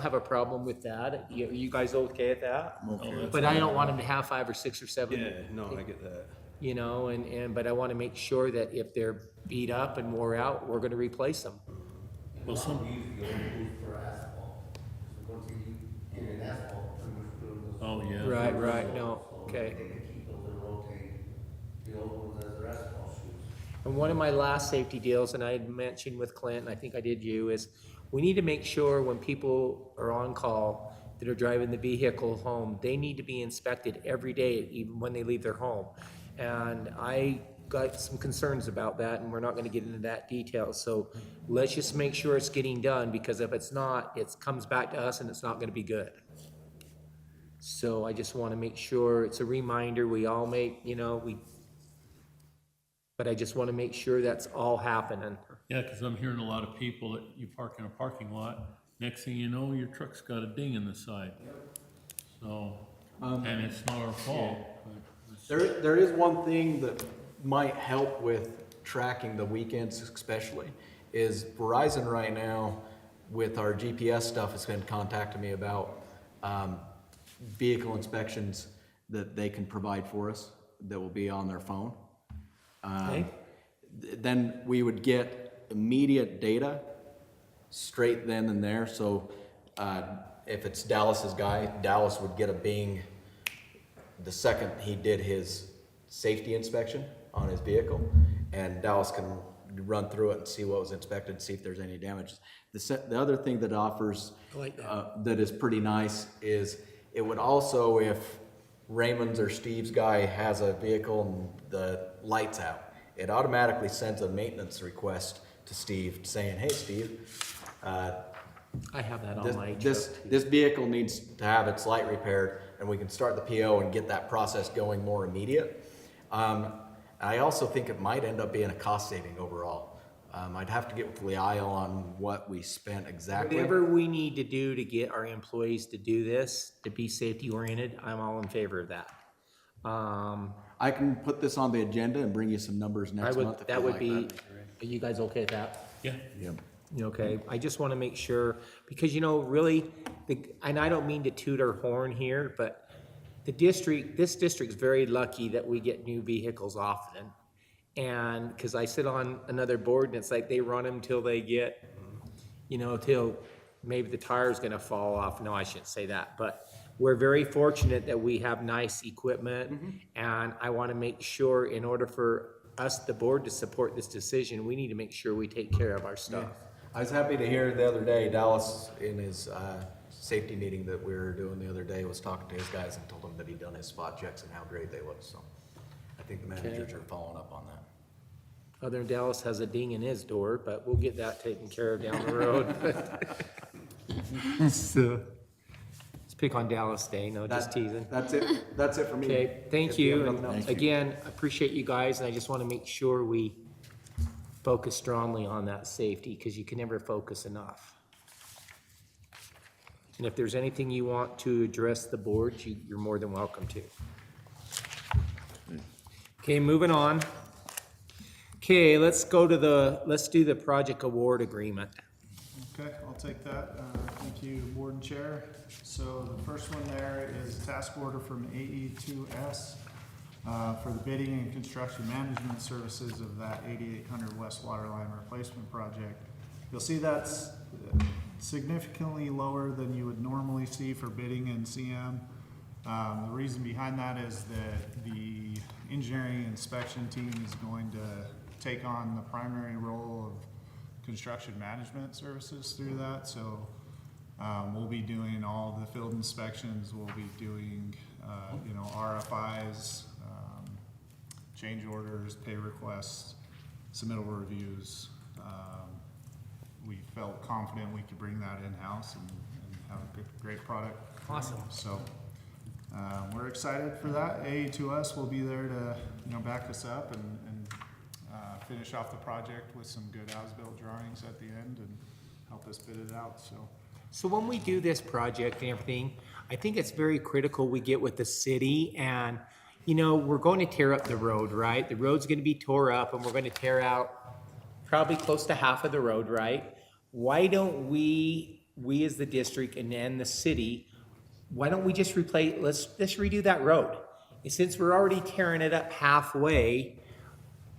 have a problem with that. You guys okay at that? Okay. But I don't want them to have 5 or 6 or 7. Yeah, no, I get that. You know, but I want to make sure that if they're beat up and wore out, we're going to replace them. Well, oh, yeah. Right, no, okay. And one of my last safety deals, and I had mentioned with Clint, and I think I did you, is we need to make sure when people are on call that are driving the vehicle home, they need to be inspected every day, even when they leave their home. And I got some concerns about that, and we're not gonna get into that detail. So let's just make sure it's getting done, because if it's not, it comes back to us and it's not gonna be good. So I just wanna make sure, it's a reminder, we all make, but I just wanna make sure that's all happening. Yeah, because I'm hearing a lot of people that you park in a parking lot, next thing you know, your truck's got a ding in the side. So, and it's not our fault. There is one thing that might help with tracking the weekends especially, is Verizon right now with our GPS stuff has been contacting me about vehicle inspections that they can provide for us that will be on their phone. Okay. Then we would get immediate data straight then and there. So if it's Dallas's guy, Dallas would get a bing the second he did his safety inspection on his vehicle, and Dallas can run through it and see what was inspected and see if there's any damage. The other thing that offers that is pretty nice is it would also, if Raymond's or Steve's guy has a vehicle and the light's out, it automatically sends a maintenance request to Steve saying, hey, Steve, I have that on my truck. this vehicle needs to have its light repaired, and we can start the PO and get that process going more immediate. I also think it might end up being a cost saving overall. I'd have to get with Lyle on what we spent exactly. Whatever we need to do to get our employees to do this, to be safety oriented, I'm all in favor of that. I can put this on the agenda and bring you some numbers next month. That would be, are you guys okay with that? Yeah. Okay, I just want to make sure, because really, and I don't mean to toot our horn here, but this district's very lucky that we get new vehicles often. And, because I sit on another board, and it's like they run them till they get, till maybe the tire's gonna fall off. No, I shouldn't say that, but we're very fortunate that we have nice equipment. And I want to make sure, in order for us, the board, to support this decision, we need to make sure we take care of our stuff. I was happy to hear the other day, Dallas in his safety meeting that we were doing the other day, was talking to his guys and told him that he'd done his spot checks and how great they was, so. I think the managers are following up on that. Other than Dallas has a ding in his door, but we'll get that taken care of down the road. So, let's pick on Dallas Day, no, just teasing. That's it for me. Okay, thank If you you. have And nothing else. again, appreciate you guys, and I just want to make sure we focus strongly on that safety, because you can never focus enough. And if there's anything you want to address the board, you're more than welcome to. Okay, moving on. Okay, let's do the project award agreement. Okay, I'll take that. Thank you, Board and Chair. So the first one there is a task order from AE2S for the bidding and construction management services of that 8800 West Waterline Replacement Project. You'll see that's significantly lower than you would normally see for bidding in CM. The reason behind that is that the engineering inspection team is going to take on the primary role of construction management services through that. So we'll be doing all the field inspections, we'll be doing RFIs, change orders, pay requests, submittal reviews. We felt confident we could bring that in-house and have a great product. Awesome. So we're excited for that. AE2S will be there to back us up and finish off the project with some good as-built drawings at the end and help us bid it out. So when we do this project and everything, I think it's very critical we get with the city, and, we're going to tear up the road, right? The road's gonna be tore up, and we're gonna tear out probably close to half of the road, right? Why don't we as the district and then the city, why don't we just let's redo that road? And since we're already tearing it up halfway,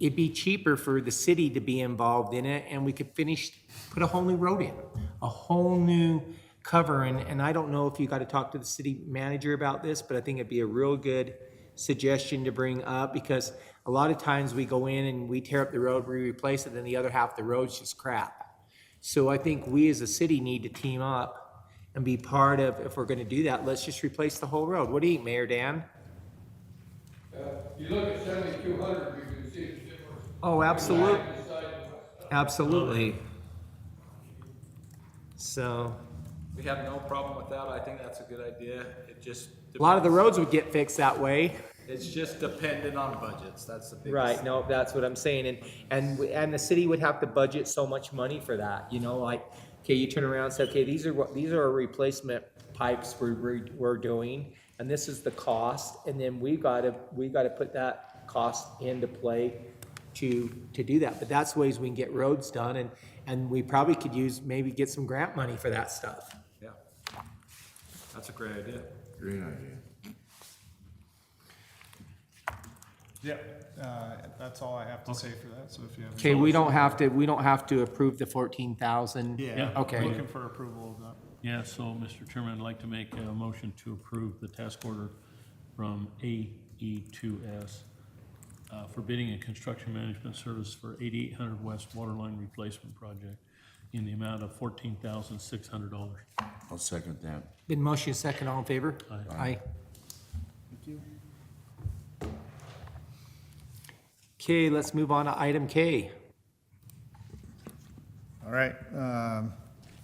it'd be cheaper for the city to be involved in it, and we could put a whole new road in, a whole new cover. And I don't know if you got to talk to the city manager about this, but I think it'd be a real good suggestion to bring up, because a lot of times we go in and we tear up the road, we replace it, then the other half of the road's just crap. So I think we as a city need to team up and be part of, if we're going to do that, let's just replace the whole road. What do you think, Mayor Dan? You look at 7200, you can see the difference. Oh, absolutely. Absolutely. So, We have no problem with that. I think that's a good idea. It just. a lot of the roads would get fixed that way. It's just dependent on budgets. That's the biggest. Right, no, that's what I'm saying, and the city would have to budget so much money for that, like, okay, you turn around and say, okay, these are our replacement pipes we're doing, and this is the cost, and then we gotta put that cost into play to do that, but that's ways we can get roads done, and we probably could maybe get some grant money for that stuff. Yeah. That's a great idea. Great idea. Yeah, that's all I have to say for that. So if you have. Okay, we don't have to approve the 14,000. Yeah, Okay. looking for approval of that. Yeah, so, Mr. Chairman, I'd like to make a motion to approve the task order from AE2S for bidding and construction management service for 8800 West Waterline Replacement Project in the amount of $14,600. I'll second that. Been motion second, all in favor? Aye. Thank you. Okay, let's move on to item K. All right,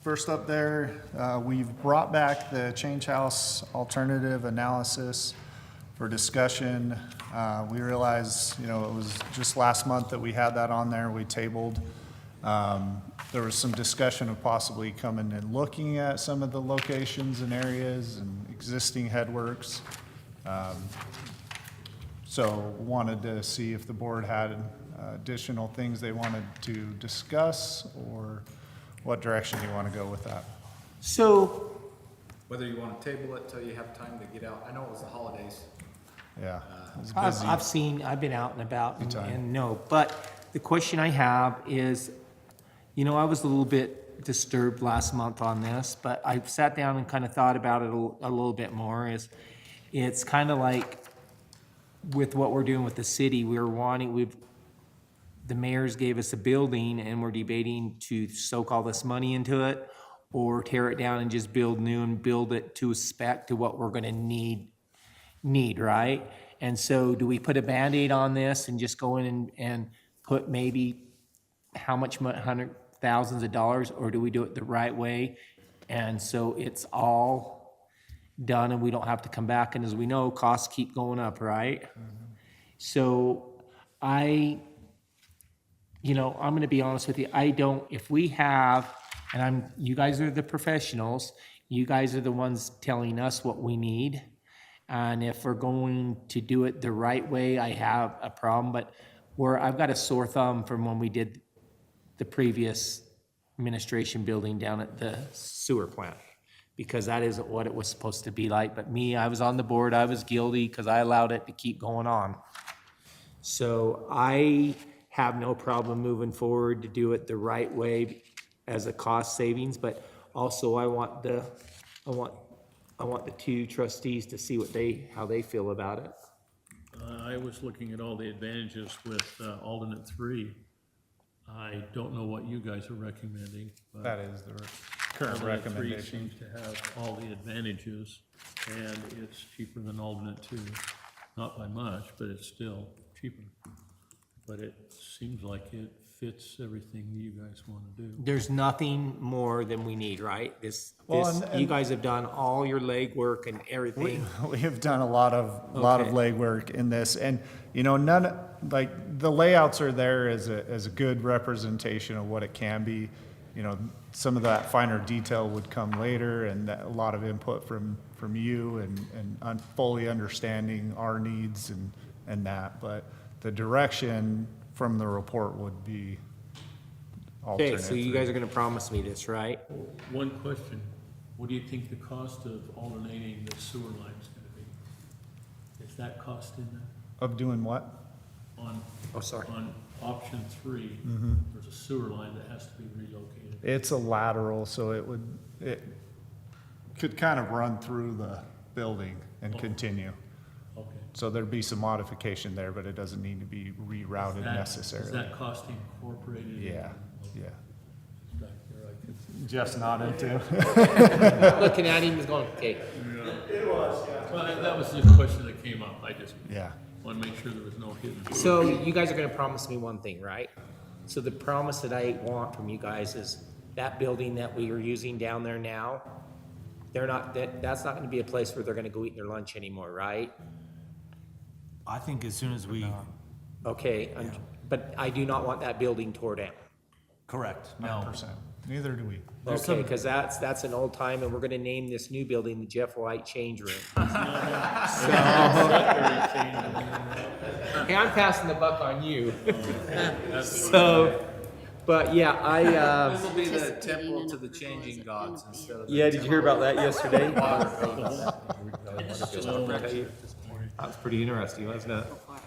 first up there, we've brought back the change house alternative analysis for discussion. We realized, it was just last month that we had that on there, we tabled. There was some discussion of possibly coming and looking at some of the locations and areas and existing headworks. So wanted to see if the board had additional things they wanted to discuss, or what direction you want to go with that. So, Whether you want to table it till you have time to get out. I know it was the holidays. Yeah, it's busy. I've been out and about Good time. and no, but the question I have is, I was a little bit disturbed last month on this, but I sat down and kind of thought about it a little bit more. It's kind of like with what we're doing with the city, the mayors gave us a building and we're debating to soak all this money into it, or tear it down and just build new and build it to spec to what we're gonna need, right? And so do we put a Band-Aid on this and just go in and put maybe how much, hundred thousands of dollars, or do we do it the right way? And so it's all done and we don't have to come back, and as we know, costs keep going up, right? So I'm gonna be honest with you, if we have, and you guys are the professionals, you guys are the ones telling us what we need. And if we're going to do it the right way, I have a problem, but I've got a sore thumb from when we did the previous administration building down at the sewer plant, because that isn't what it was supposed to be like. But I was on the board, I was guilty because I allowed it to keep going on. So I have no problem moving forward to do it the right way as a cost savings, but also I want the two trustees to see how they feel about it. I was looking at all the advantages with alternate 3. I don't know what you guys are recommending, but That is the current alternate 3 recommendation. seems to have all the advantages, and it's cheaper than alternate 2. Not by much, but it's still cheaper. But it seems like it fits everything you guys want to do. There's nothing more than we need, right? Well, and- You guys have done all your legwork and everything. We have done a lot of legwork in this, and, the layouts are there as a good representation of what it can be. Some of that finer detail would come later, and a lot of input from you and fully understanding our needs and that, but the direction from the report would be alternate. Okay, so you guys are gonna promise me this, right? One question, what do you think the cost of alternating the sewer line is gonna be? Is that cost in there? Of doing what? Sorry. On option 3, there's a sewer line that has to be relocated. It's a lateral, so it could kind of run through the building and continue. Okay. So there'd be some modification there, but it doesn't need to be rerouted necessarily. Is that cost incorporated? Yeah. Back there, I could- Jeff's nodding too. Looking at him, he's going, okay. Well, that was the question that came up, I just Yeah. want to make sure there was no hidden. So you guys are gonna promise me one thing, right? So the promise that I want from you guys is that building that we are using down there now, that's not gonna be a place where they're gonna go eat their lunch anymore, right? I think as soon as we. Okay, but I do not want that building tore down. Correct. 100%. Neither do we. Okay, because that's an old time, and we're gonna name this new building the Jeff White Change Room. Okay, I'm passing the buck on you. So, but yeah, This will be the Participating temple in to a the changing proposal gods in the instead of. yeah, did you hear about that yesterday? That was pretty interesting, wasn't it?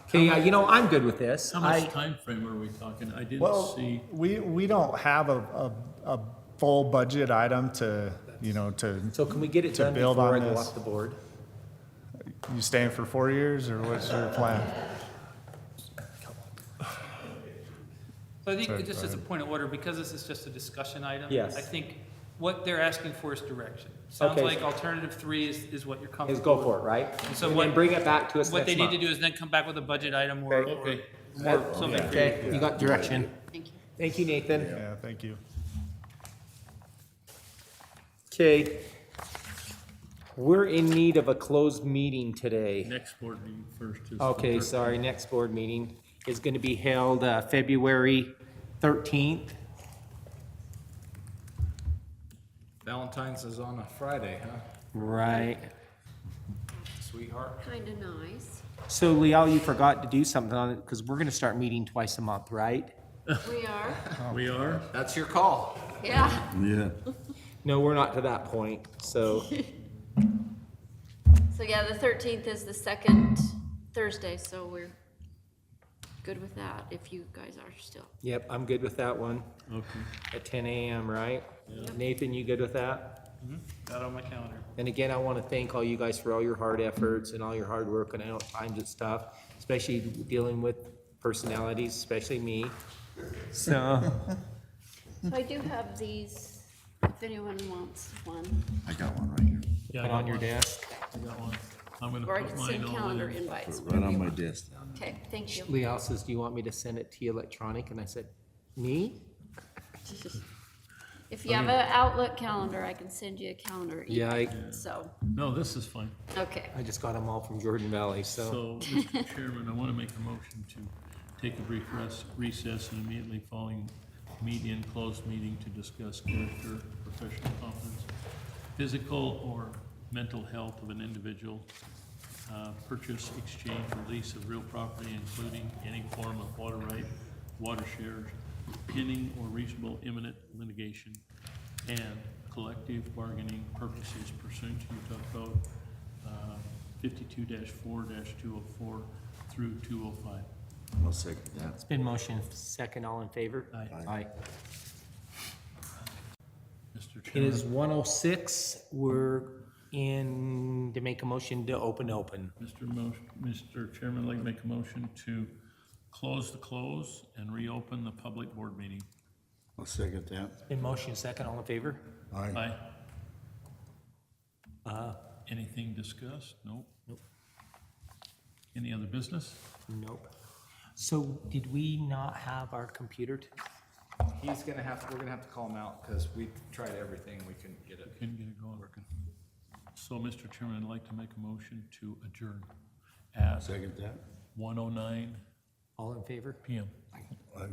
Okay, I'm good with this. How much time frame are we talking? I didn't Well, see. we don't have a full budget item to So can we get it to done build before I on go this. off the board? You staying for 4 years, or what's your plan? So I think Sorry, just go as a ahead. point of order, because this is just a discussion item. Yes. I think what they're asking for is direction. Sounds Okay. like alternative 3 is what you're comfortable Is with. go for it, right? And so And what- then bring it back to us What next they need month. to do is then come back with a budget item or Okay. or something for you. Okay, You got direction. Thank you. thank you, Nathan. Yeah, thank you. Okay. We're in need of a closed meeting today. Next board meeting first is. Okay, sorry, next board meeting is gonna be held, February 13th. Valentine's is on a Friday, huh? Right. Sweetheart. Kinda nice. So Liel, you forgot to do something on it, because we're gonna start meeting twice a month, right? We are, We are? That's your call. yeah. Yeah. No, we're not to that point, so. So yeah, the 13th is the second Thursday, so we're good with that, if you guys are still. Yep, I'm good with that one Okay. at 10 a.m., right? Nathan, you good with that? Got it on my calendar. And again, I want to thank all you guys for all your hard efforts and all your hard work and all times and stuff, especially dealing with personalities, especially me. So, So I do have these if anyone wants one. I got one right here. Yeah, I Put got on your one. desk. I got one. I'm gonna Or I put can mine send all calendar in. invites. Right on whatever my you want. desk. Okay, thank you. Leal says, do you want me to send it to you electronic? And I said, me? If you have an Outlook calendar, I can send you a calendar. Yeah, invite. So, No, this is fine. okay. I just got them all from Jordan Valley, so. So, Mr. Chairman, I want to make a motion to take a brief recess and immediately following meet in closed meeting to discuss character, professional competence, physical or mental health of an individual, purchase, exchange, or lease of real property, including any form of water right, water shares, pending or reasonable imminent litigation, and collective bargaining purposes pursuant to Utah Code 52-4-204 through 205. I'll second that. It's been motion second, all in favor? Aye. Mr. It Chairman, is 1:06. We're in to make a motion to open. Mr. Chairman, I'd like to make a motion to close the close and reopen the public board meeting. I'll second that. In motion second, all in favor? Aye. Aye. Anything discussed? Nope. Nope. Any other business? Nope. So did we not have our computer? We're gonna have to call him out, because we tried everything, we couldn't get it. Couldn't get it going. So, Mr. Chairman, I'd like to make a motion to adjourn at Second that. 1:09 All in favor? PM. Aye.